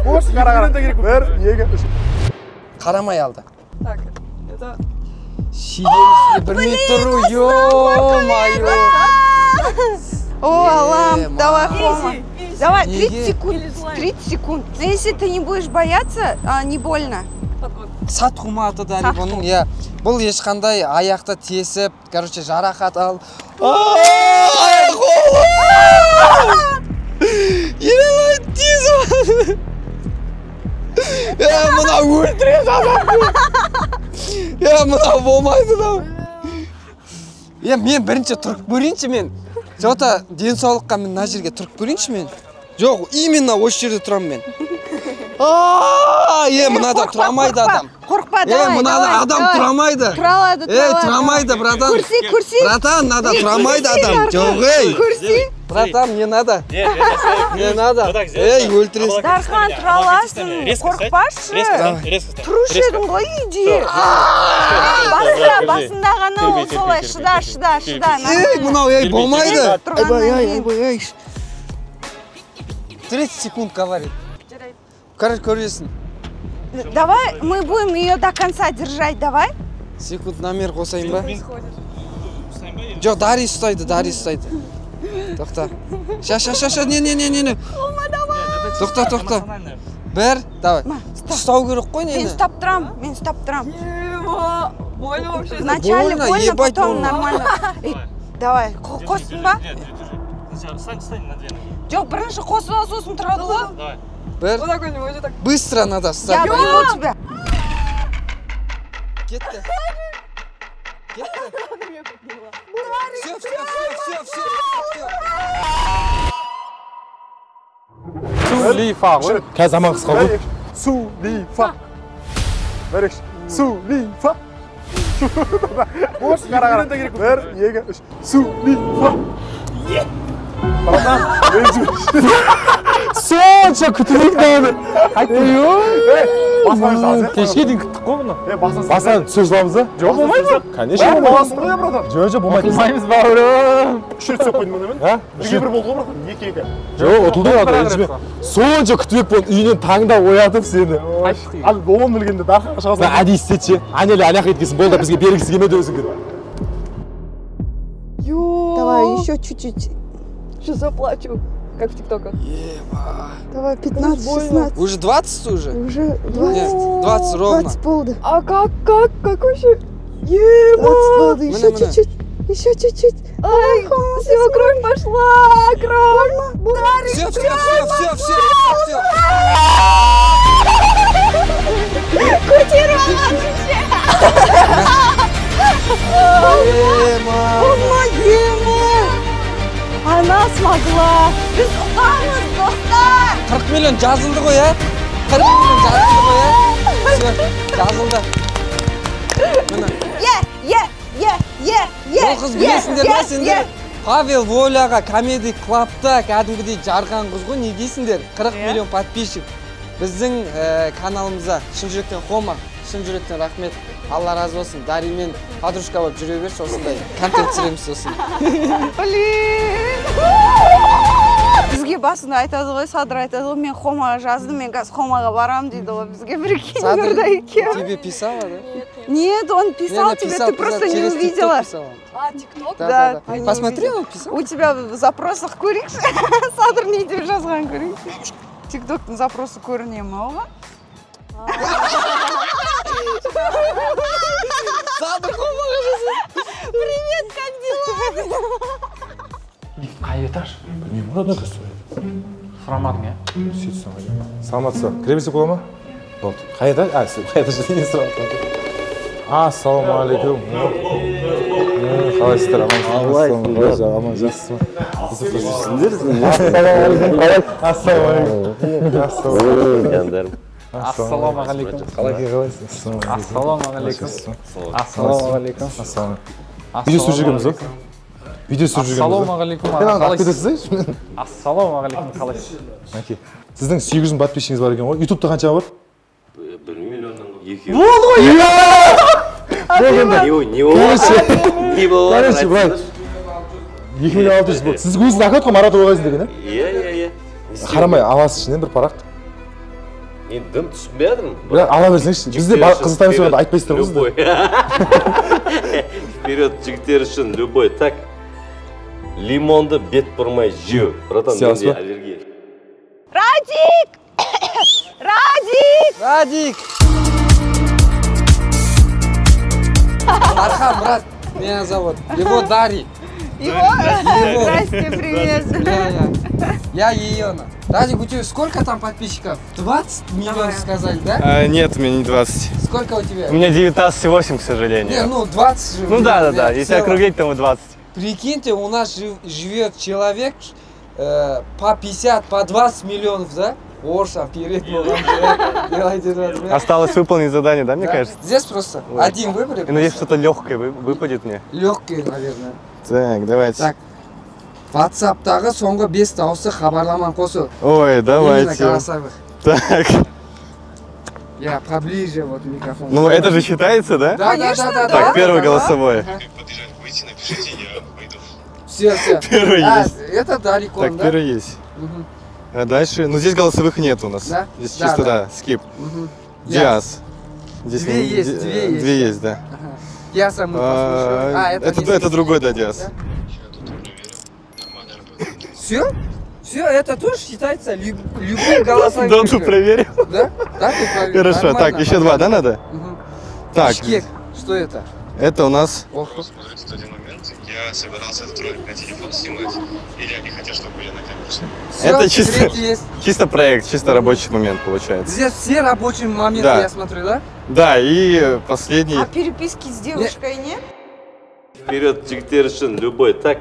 Қош, қара. 1, 2, 3. Қарамай алды. Так, это... Шиденішке бірмей тұру, ё-майо. О, Аллам, давай, Хома. Давай, Неге? 30 секунд. 30 секунд. Но если ты не будешь бояться, не больно. Сат хуматы дәрі бұның, иә. Бұл ешқандай аяқты тесіп, короче, жарақат ал. Аяқ қолы! Елемай тез Мына өлтіреді адамды. Мына болмайды да. Мен бірінші тұрып көрейінші мен. Жота денсаулыққа мен мына жерге тұрып көрейінші мен. Жоқ, именно осы жерде тұрам мен. Мынада тұрамайды адам. Қорқпа, давай. Мынада адам тұрамайды. Тұралады. Тұрамайды, братан. Көрсе. Братан, мынада тұрамайды адам. Жоқ, ей. Көрсе. Братан, не надо. Не надо. Ей, өлтіресің. Дархан, тұраласың. Қорқпашы. Тұрушы едің ғой, иди. Басында ғана ол солай. Шыда. Ей, мынау, ей, болмайды. Ей. 30 секунд говорит. Короче, көресің. Давай, мы будем ее до конца держать, давай. Секунд номер қосайын ба? Жоқ, Дарья ұстайды, Дарья ұстайды. Тоқта. Ша, не. Тоқта. Бір, давай. Ұстау керек қой нені? Мен ұстап тұрам. Больно вообще. Вначале больно, потом нормально. Давай, қостың ба? Стань на две ноги. Жоқ, бірінші қосып ал, сосын тұрады ғой. Бір. Вот такой не может так. Быстро надо встать. Я пойму тебя. Кетті. Все. Сулифа ғой. Қазір заман қысқа ғой. Сулифа. Берекші. Сулифа. Бош, қара. Бір, екі, үш. Сулифа. Сонша күтілік дәуір. Кешке дейін күттік қой бұны. Басынан түсір жыламыз да? Жоқ, болмайды. Конечно. Жоқ, болмайды. Болмаймыз бауырым. Үш рет сөп қойдым мұны мен. Бірге бір болды ғой бірақ. Екі. Жоқ, отылды ғой. Сонша күтілік болып үйінен таңда оятып сені. Ал болуын білгенде дарқаға шығасың. Әдей істетші. Әнелі әлақ еткесін болды бізге бергісі келмеді өзің кеді. Давай, еще чуть-чуть. Сейчас заплачу. Как в ТикТоках. Давай, 15-16. Уже 20 уже? Уже 20. Нет, 20 ровно. 20 полда. А как вообще? 20 полда, еще чуть-чуть. Еще чуть-чуть. Ай, все, кровь пошла, кровь. Все. Она смогла. Біз ұтамыз, достар. 40 миллион жазылды ғой, а? 40 миллион жазылды ғой, а? Все, жазылды. Ол қыз білесіңдер ма сендер? Павел Воляға Comedy Club'та кәдімгідей жарған қыз ғой, не дейсіңдер? 40 миллион подписчик. Біздің каналымызда шын жүректен Хома, шын жүректен рахмет. Алла разы болсын. Дарья мен подружка болып жүре берші, осындай контент түсіреміз сосын. Бізге басында айтады ғой, Садыр айтады ғой, мен Хомаға жаздым, мен қазір Хомаға барам дейді ғой. Бізге прикинь, нұрда екен. Тебе писала, да? Нет, он писал тебе, ты просто не увидела. А, ТикТок? Да. Посмотрела, писал? У тебя в запросах көрейікші. Садыр не деп жазған көрейікші. ТикТоктың запросы көріне ма оған? Садыр Хомаға жазды. Привет, как дела? Қай этаж? Білмеймін, родной костой. Сұрамадың, е? Сөйтсің. Саламатсыз. Кіре берсе бола ма? Болды. Қай этаж? Қай этаж не сұрадың? Ассалаумағалейкум. Қалайсыздар, аман жассыз ба? Ассалаумағалейкум. Ассалаумағалейкум. Ассалаумағалейкум. Видео түсіріп жүргенбіз ғой? Видео түсіріп жүргенбіз ғой? Ассалаумағалейкум. Алып кетесіз, ассалаумағалейкум, қалайсыз? Сіздің 800 мың подписчигіңіз бар екен ғой? Ютубта қанша бар? 1 миллионның 2. Болды ғой! Не болды? Короче, брат. 2 миллион 600 болды. Сіз өзіңіз ақат қой Марат Оғайсыз деген, Иә. Қарамай, аласыз ішінен бір парақ. Мен дым түсінбедім. Бірақ ала берсеңізші. Бізде қызықтаймыз соғанда айтпайсыздар ғой. Вперед, жігіттер үшін любой. Так, лимонды бет бұрмай жеу. Братан, менде аллергия. Радик! Радик! Архам, брат, меня зовут. Его Дарья. Его? Здрасте, привет. Я ее. Радик, у тебя сколько там подписчиков? 20 миллионов сказали, да? Нет, у меня не 20. Сколько у тебя? У меня 19,8, к сожалению. Не, 20 же. Ну да. Если округлить, то 20. Прикиньте, у нас живет человек по 50, по 20 миллионов, да? Орша, вперед, делайте 20 миллионов. Осталось выполнить задание, да, мне кажется? Здесь просто один выбор. И надеюсь, что-то легкое выпадет мне. Легкое, наверное. Так, давайте. Так. WhatsApp'тағы соңғы 5 дауысы хабарламаны қосу. Ой, давайте. Так. Я поближе вот микрофон. Ну, это же считается, да? Да. Так, первый голосовой. Все. Первый есть. Это далеко, да? Так, первый есть. А дальше, ну здесь голосовых нет у нас. Да? Здесь чисто, да, скип. Диас. Здесь Две есть, две есть. Две есть, да. Диаса мы послушаем. Это другой, да, Диас. Все? Все, это тоже считается любым голосовым. Да, ты проверил. Да? Да, ты проверил. Хорошо, Нормально. так, еще два, да, надо? Так. Бишкек. Что это? Это у нас... Смотрите, один момент. Я собирался этот ролик на телефон снимать, или они хотят, чтобы я на камеру снимал? Это чисто проект, чисто рабочий момент получается. Здесь все рабочие моменты, Да. я смотрю, да? Да, и последний... А переписки с девушкой нет? Вперед, жігіттер үшін любой так.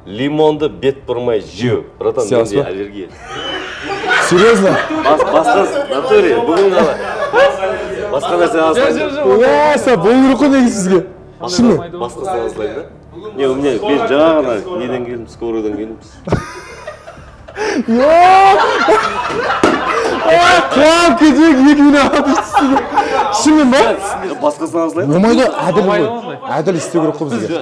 Лимонды бет бұрмай жеу. Братан, менде аллергия. Серьезно? Басқа натуре, бүгін ала. Басқа нәрсе аласың. Яса, болу керек қой неге сізге? Шыны? Басқасын аласың да? Не, у меня мен жаңа ғана неден келдім, скорыйдан келдім. Қуам кетек 2 миллион алып шынымен ба? Басқасын аласың. Болмайды, әділ ғой. Әділ істеу керек қой бізге.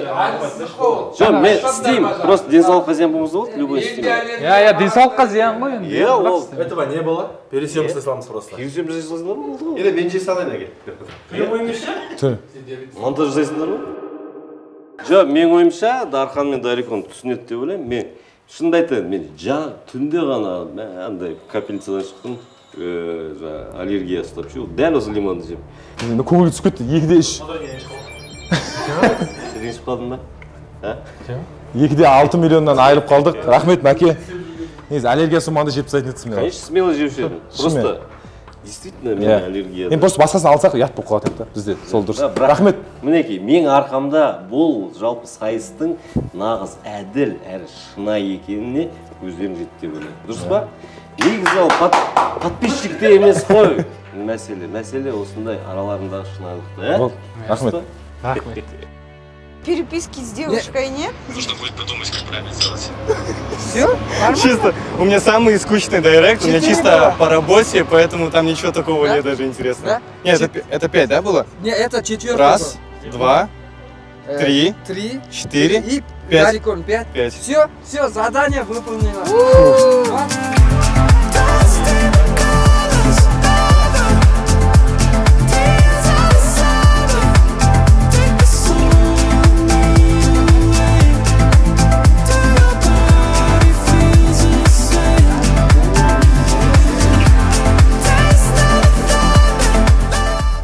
Жоқ, мен істеймін. Просто денсаулыққа зиян болмаса болады, любой істеймін. Я денсаулыққа зиян ғой енді. Иә, ол. Этого не было. Пересъем жасаймыз просто. Пересъем жасайсыңдар ма? Или мен жей салайын әке. Менің ойымша? Монтаж жасайсыңдар ма? Жоқ, менің ойымша, Дархан мен Дарикон түсінеді деп ойлаймын. Мен шынымды айтайын, мен түнде ғана андай капельницадан шықтым. Аллергия ұстап ше, дәл осы лимонды жеп. Енді көңіл түсіп кетті, 2-де 3. Ренжіп қалдың ба? 2-де 6 миллионнан айырып қалдық. Рахмет, Мәке. Негізі аллергиясы маңда жеп тастайтын едім. Конечно, смело жеп едім. Просто действительно мен аллергия. Енді просто басқасын алсақ ұят болып қалады да бізде. Сол дұрыс. Рахмет. Мінекей, менің арқамда бұл жалпы сайыстың нағыз әділ әрі шынайы екеніне өздерің жетті деп ойлаймын. Дұрыс па? Негізі ол подписчикте емес қой. Мәселе осындай араларындағы шынайылықты. Рахмет. Переписки с девушкой нет? Нужно будет придумать, как правильно сделать. Все? Чисто, у меня самый скучный директ, у меня чисто по работе, поэтому там ничего такого нет даже интересного. Нет, это 5, да, было? Нет, это 4. Раз, 2, 3, 4 и 5. Дарикон 5. Все, задание выполнено.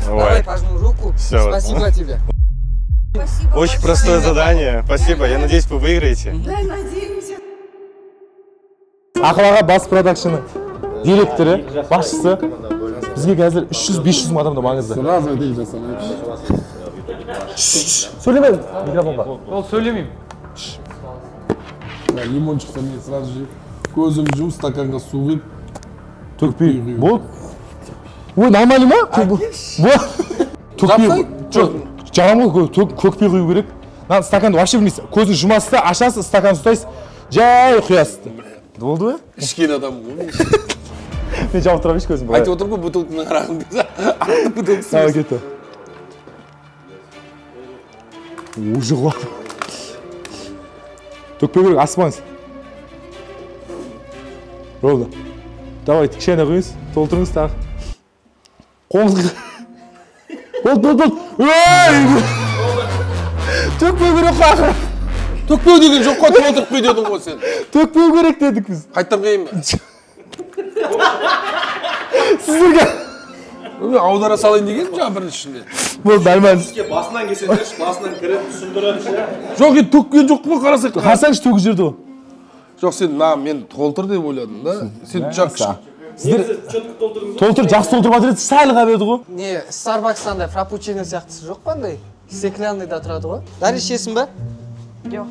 Давай пожму руку. Всё. Спасибо тебе. Очень простое задание. Спасибо. Я надеюсь, вы выиграете. Да, надеемся. Ақыл бас продакшны директоры, басшысы. Бізге қазір 300-500 мың адамда маңызды. Сразу әдейі жасамайық. Сөйлемеймін микрофонға. Ол сөйлемеймін. Лимон шықса мен сразу жеп, көзім жұмып, стаканға су құйып, төкпей. Бол. Ой, нормально ма? Бол. Төкпей. Жоқ, жаңа ғой көкпей құю керек. Стаканды вообще білмейсіз. Көзін жұмасыз да, ашасыз, стакан ұстайсыз, жай құясыз. Болды ба? ішкен адам ғой. Мен жауып тұрам еш көзім. Айтып отыр ғой, бутылканың арағын десе, арақты бутылкасы. Сау кетті. Уже ғой. Төкпей керек, аспаңыз. Болды. Давай, кішкене құйыңыз, толтырыңыз тағы. Қолыңызға. Болды. Төкпеу керек қой ақыры. Төкпеу деген жоқ қой, толтыртпей дедің ғой сен. Төкпеу керек дедік біз. Қайттан қиын ба? Сіздерге. Аудара салайын деген жаңа бірінші ішінде. Болды, нормально. Басынан кесеңдерші, басынан кіріп түсіндіріп. Жоқ, енді төккен жоқ қой, қарасақ. Қарасаңшы төгіп жерді ғой. Жоқ, сен мен толтыр деп ойладым да. Сен жақ кіші. Сіздер толтыр, жақсы толтырып атыреді, сәл қабеді ғой. Не, Starbucks'тандай фрапучино сияқтысы жоқ қандай? Стеклянныйда тұрады ғой. Дәрі ішесің ба? Жоқ.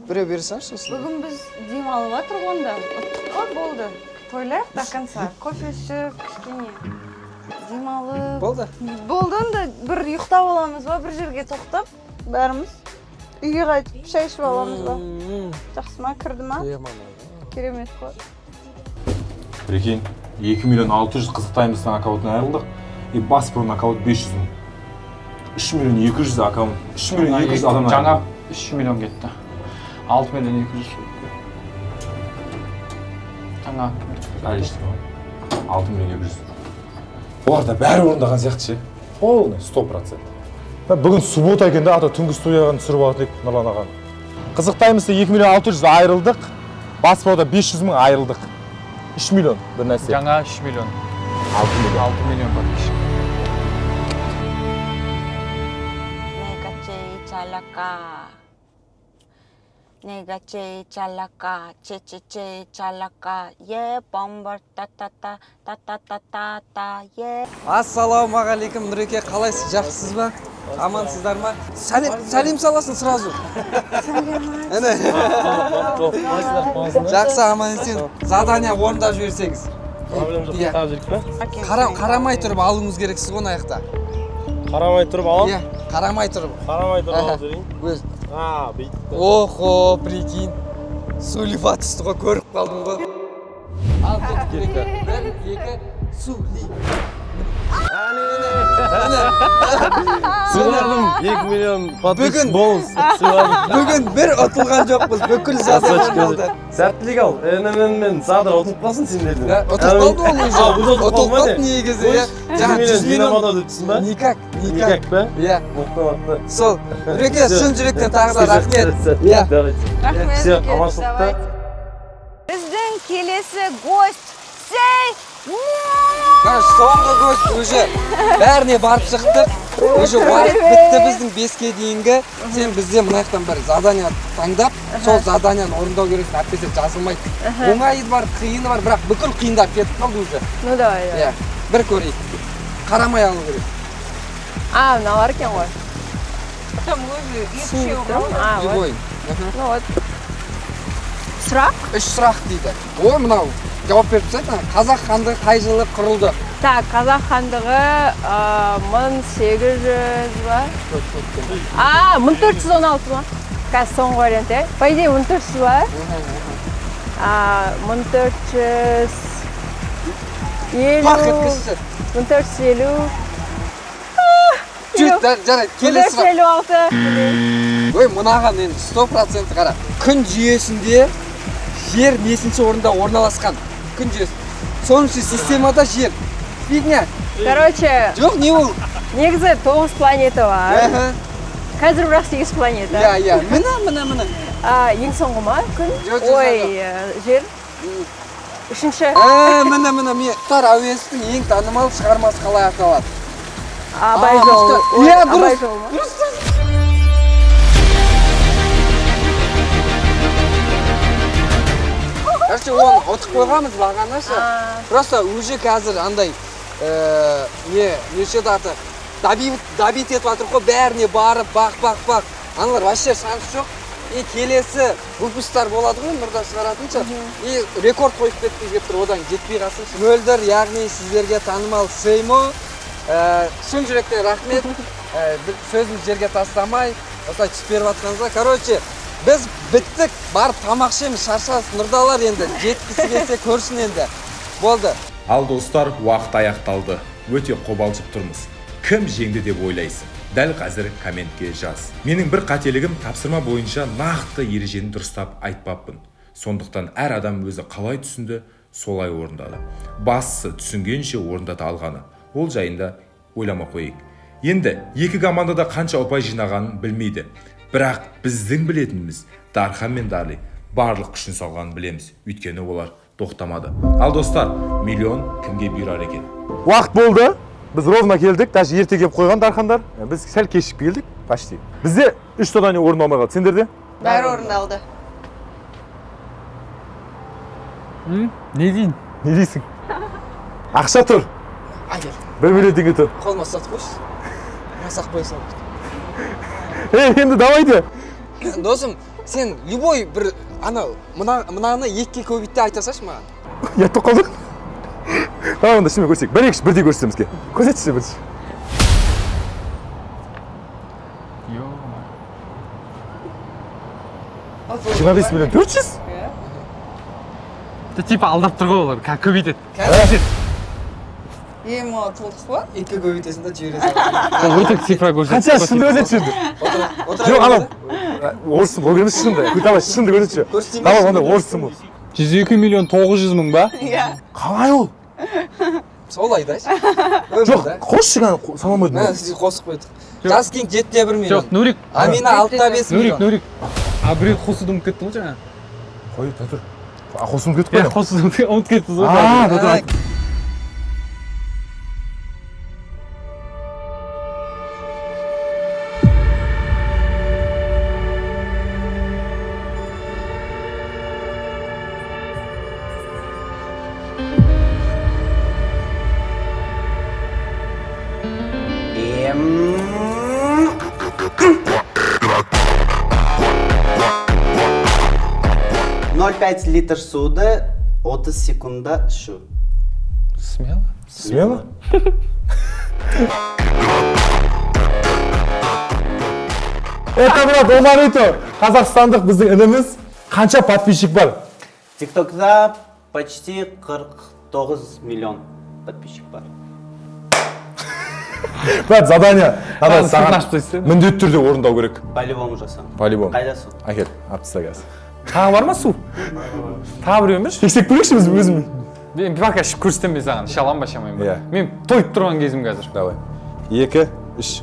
Біреу берсеңші осылай. Бүгін біз демалып жатыр онда. Ұттық болды. Тойлайық до конца. Кофе ішіп, кішкене демалып. Болды. Болды онда бір ұйықтап аламыз ба, бір жерге тоқтап, бәріміз. Үйге қайтып, шай ішіп аламыз ба. Жақсы ма, кірді ма? Керемет қой. Прикинь, 2 миллион 600 қызықтаймыздың аккаунтынан айырылдық. И бас бұрын аккаунт 500 мың. 3 миллион 200 аккаунт. 3 миллион 200 адамнан. Жаңа 3 миллион кетті. 6 миллион 200. Жаңа. 6 миллион 200. Олар да бәрі орындаған сияқты ше. полный 100%. Бүгін суббота екен да, ата түнгі студияға түсіріп алатын едік Нұрлан ағаны. Қызықтаймыз 2 миллион 600 айырылдық, баспауда 500 мың айырылдық. 3 миллион бір нәрсе. Жаңа 3 миллион. 6 миллион. 6 миллион подписчик. Nega cey chalaka, che chalaka, ye bomber ta ye. Ассалаумағалейкум, Нұреке, қалайсыз, жақсысыз ба? Амансыздар ма? Сәлем саласың сразу. Жақсы, аман есен. Задания орындап жіберсеңіз. Қарамай тұрып алуыңыз керексіз ғой аяқта. Қарамай тұрып алам? Иә, қарамай тұрып. Қарамай тұрып алып жүрейін. Бүйтті. Охо, прикинь. Сөйлеп атысты ғой, көріп қалдым ғой. Ал кетті. 1, 2, сөйлей. Сыйладым 2 миллион подписчик болыңыз. Бүгін бір ұтылған жоқпыз, бүкіл задания болды. Сәттілік ал, мен садыр ұтылып қалсын сендерден. Ұтылып қалды ол уже. Ұтылып қалды негізі. 100 миллион өттісің ба? Никак ба? Иә. Оқтаматты. Сол, Нұреке, шын жүректен тағы да рахмет. Все, аманшылықта. Біздің келесі гость сей. Соңғы гость уже бәріне барып шықтық. Уже уақыт бітті біздің 5-ке дейінгі. Сен бізде мынаяқтан бір задания таңдап, сол заданияны орындау керексің, әйтпесе жазылмайды. Оңайы бар, қиыны бар, бірақ бүкіл қиындап кетіп қалды уже. Ну давай. Иә, бір көрейік. Қарамай алу керек. Мыналар екен ғой. Там өзі Любой. Ну вот. Сұрақ? 3 сұрақ дейді. О, мынау. Жауап беріп тұрсайын, қазақ хандығы қай жылы құрылды? Так, қазақ хандығы 1800 ба? 1416 ма? Қазір соңғы вариант, е? По идее, 1400 ба? 1450... Пақ еткізсіз. 1450... Жарайды, келесі сұрақ. 1456... Ой, мынаған енді 100% қара. Күн жүйесінде жер несінші орында орналасқан? Күн жүйесі. Сонысы системада жер. Фигня. Короче... Жоқ, не ол? Негізі 9 планета бар. Қазір бірақ 8 планета. Иә. Мына. Ең соңғы ма? Күн? Ой, жер? Үшінші? Мына, мен Мұхтар Әуезовтің ең танымал шығармасы қалай аталады? Абай жолы. Иә, Абай жолы ма? Короче, оны ұтып қойғамыз бағанашы. Просто уже қазір андай, неше даты, добит етіп атыр қой, бәріне барып, бақ. Аналар вообще шанс жоқ. И келесі выпустар болады ғой, нұрда шығаратынша. И рекорд қойып кеткіміз келіп тұр, одан жетпей қалсын. Мөлдір, яғни сіздерге танымал Сеймо. Шын жүректен рахмет. Сөзіміз жерге тастамай, осылай түсіп беріп атқаныңызға. Короче, біз біттік, барып тамақ ішеміз, шаршадық, нұрдалар енді, жеткісі келсе көрсін енді. Болды. Ал достар, уақыт аяқталды. Өте қобалжып тұрмыз. Кім жеңді деп ойлайсың? Дәл қазір комментке жаз. Менің бір қателігім тапсырма бойынша нақты ережені дұрыстап айтпаппын. Сондықтан әр адам өзі қалай түсінді, солай орындады. Бастысы түсінгенше орындата алғаны. Ол жайында ойлама қойық. Енді екі командада қанша ұпай жинағанын білмейді. Бірақ біздің білетініміз Дархан мен Дарли барлық күшін салғанын білеміз. Өйткені олар тоқтамады. Ал достар, миллион кімге бұйырар екен? Уақыт болды. Біз ровно келдік. Даже ерте келіп қойған Дархандар. Біз сәл кешіп келдік. Почти. Бізде 3 задание орындалмай қалды. Сендерде? Бәрі орындалды. Не дейсің? Ақша тұр. 1 миллион теңге тұр. Қолыма сатып қойшы. Масақ қойсам. Енді давайте. Досым, сен любой бір мынаны 2-ке көбейтте айтасашы маған. Я тоқалды. Давай онда шынымен көрсек. Бірдей көрсетемізге. Көрсетші бірінші. 25 миллион 400? Типа алдап тұр ғой олар, көбейтеді. Маған толқыс ба? 2 көбейтесін да жібересің. Өтек цифра көрсетеді. Қанша шынды көрсетші? Жоқ, анау. Орысым, ол көрініс шынды. Давай, шынды көрсетші. Давай, онда орысым ол. 102 миллион 900 мың ба? Қалай ол? солай да. Жоқ, қосшыған саламайды. Мә, сіз қосып қойдық. Жас кейін 7-1 миллион. Жоқ, Нурик. Амина 6-5 миллион. Нурик. А біреу қосуды ұмытып кетті ғой жаңа. Қой, тұр. Қосуым кетіп қойды. Қосуды ұмытып кеттіңіз ғой. Тұр. $0,5 литр суды 30 секунда ішу. Смело? Смело? Это, брат, Омарито, қазақстандық біздің ініміз. Қанша подписчик бар? ТикТокта почти 49 миллион подписчик бар. Брат, задание. Надо саған міндетті түрде орындау керек. По-любому жасам. По-любому. Қайда су? Әкел, апсыса газ. Тағы бар ма су? Тағы біреу емес? Тексек бөлікші біз өзім. Мен пока көрсетем мен саған, шалам ба шамайым ба? Мен тойып тұрған кезім қазір. Давай. 2, 3.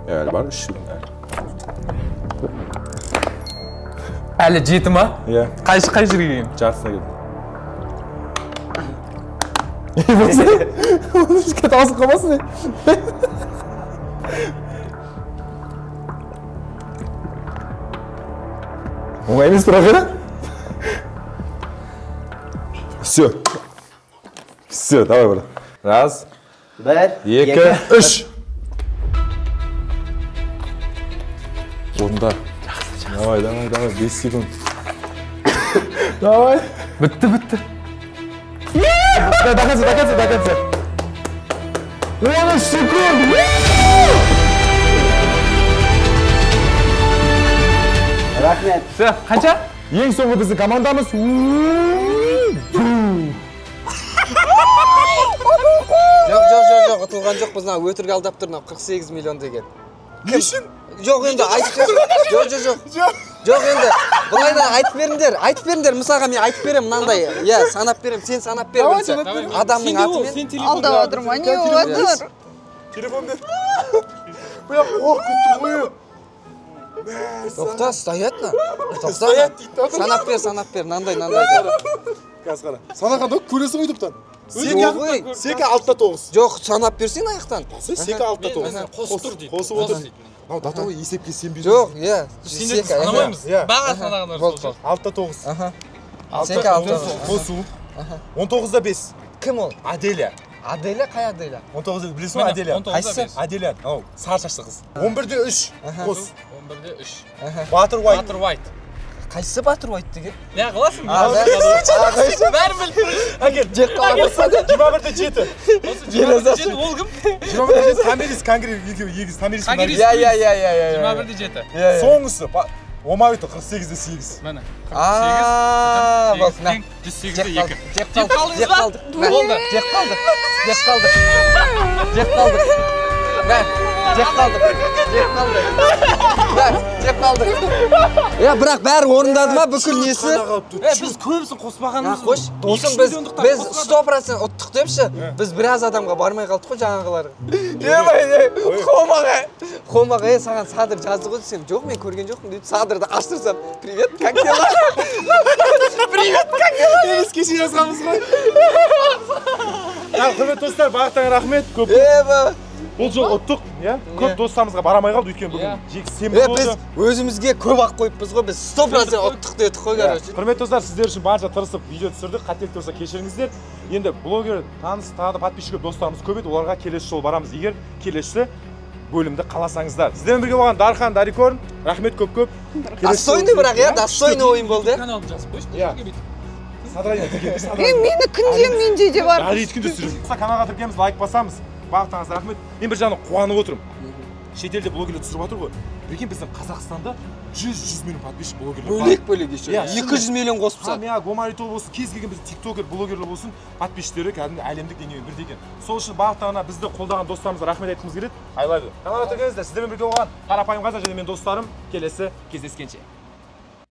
Әлі бар, 3. Әлі 7 ма? Иә. Қай жерге келген? Жартысына келдім. Оны ішке тауысып қалмасын. Оңай емес бірақ еді? Все, давай брат. 1, 2, 3. Орында. Давай, 5 секунд. Давай. Бітті. До конца. 13 секунд. Рахмет. Все, қанша? Ең соңғы біздің командамыз. Жоқ, ұтылған жоқ, біз өтірік алдап тұр, 48 миллион деген. Не үшін? Жоқ, енді айтып Жоқ, енді бұлайдан айтып беріңдер, мысалға мен айтып берем мынандай, санап берем, сен санап бер білсе. Адамның атымен. Алдап отыр ма, не отыр? Телефон бер. Бля, қорқытты қойып. Тоқта, стоят на. Стоят дейді. Санап бер, мынандай. Қазір қара. Санағанда көресің ғой топтан. Сека 6-9. Жоқ, санап берсең аяқтан. Сека 6-9. Қосып тұр дейді. Қосып отыр. Датауы есепке сенбей жоқ, сендер санамаймыз. Баға санағандар сол. 6-9. Сека 6-9. Қосу. 19-да 5. Кім ол? Аделя. Аделя, қай Аделя? 19-да білесің ба Аделя? Қайсысы? Аделя, сары шашты қыз. 11-де 3. Қос. 11-де 3. Батыр Уайт. Қайсысы Батыр Уайт деген? Не қыласың? Бәрі білді. Әкел, жек қаламаса. 21-де 7. 21-де 7 ол кім? 21-де 7 Тамирис Кангри егіз. Тамирис Кангри. 21-де 7. Соңғысы Омайто 48-де 8. Мәні. Болды, на. 108-де 2. Жек қалдық. Бірақ бәрі орындады ма бүкіл несі? Біз көбісін қоспағанымыз. Қош, досым біз 100% ұттық депші. Біз біраз адамға бармай қалдық қой жаңағыларға. Қомаға, саған Садыр жазды ғой десем, жоқ мен көрген жоқпын дейді. Садырды аштырсам, привет, как дела? Привет, как дела? Біз кеше жазғамыз ғой. Құрметті достар, бағыттан рахмет. Бұл жол ұттық, көп достарымызға барамай қалды, өйткені бүгін жексенбі болды. Біз өзімізге көп ақ қойыппыз ғой, біз 100% ұттық дедік қой, короче. Құрметті достар, сіздер үшін барынша тырысып видео түсірдік, қателік болса кешіріңіздер. Енді блогер, таныс, тағы да подписчик достарымыз көп еді, оларға келесі жолы барамыз. Егер келесі бөлімді қаласаңыздар. Сіздермен бірге болған Дархан, Дарикорн, рахмет көп-көп. Достойный бірақ, достойный ойын болды. Каналды жазып қойшы. Мені күнде менде де бар. Каналға тіркеміз, лайк басамыз. Бағыттаңыз рахмет. Мен бір жағынан қуанып отырмын. Шетелде блогерлер түсіріп отыр ғой. Прикинь, біздің Қазақстанда 100 миллион подписчик блогерлер бар. Бөлек еще. 200 миллион қосыпса. Гомарито болсын, кез келген біз тиктокер, блогерлер болсын, подписчиктері кәдімгі әлемдік деңгеймен бірдей екен. Сол үшін бағыттағына бізді қолдаған достарымызға рахмет айтқымыз келеді. I love you. Каналға тіркеліңіздер. Сіздермен бірге болған қарапайым қазақ және мен достарым келесі кездескенше.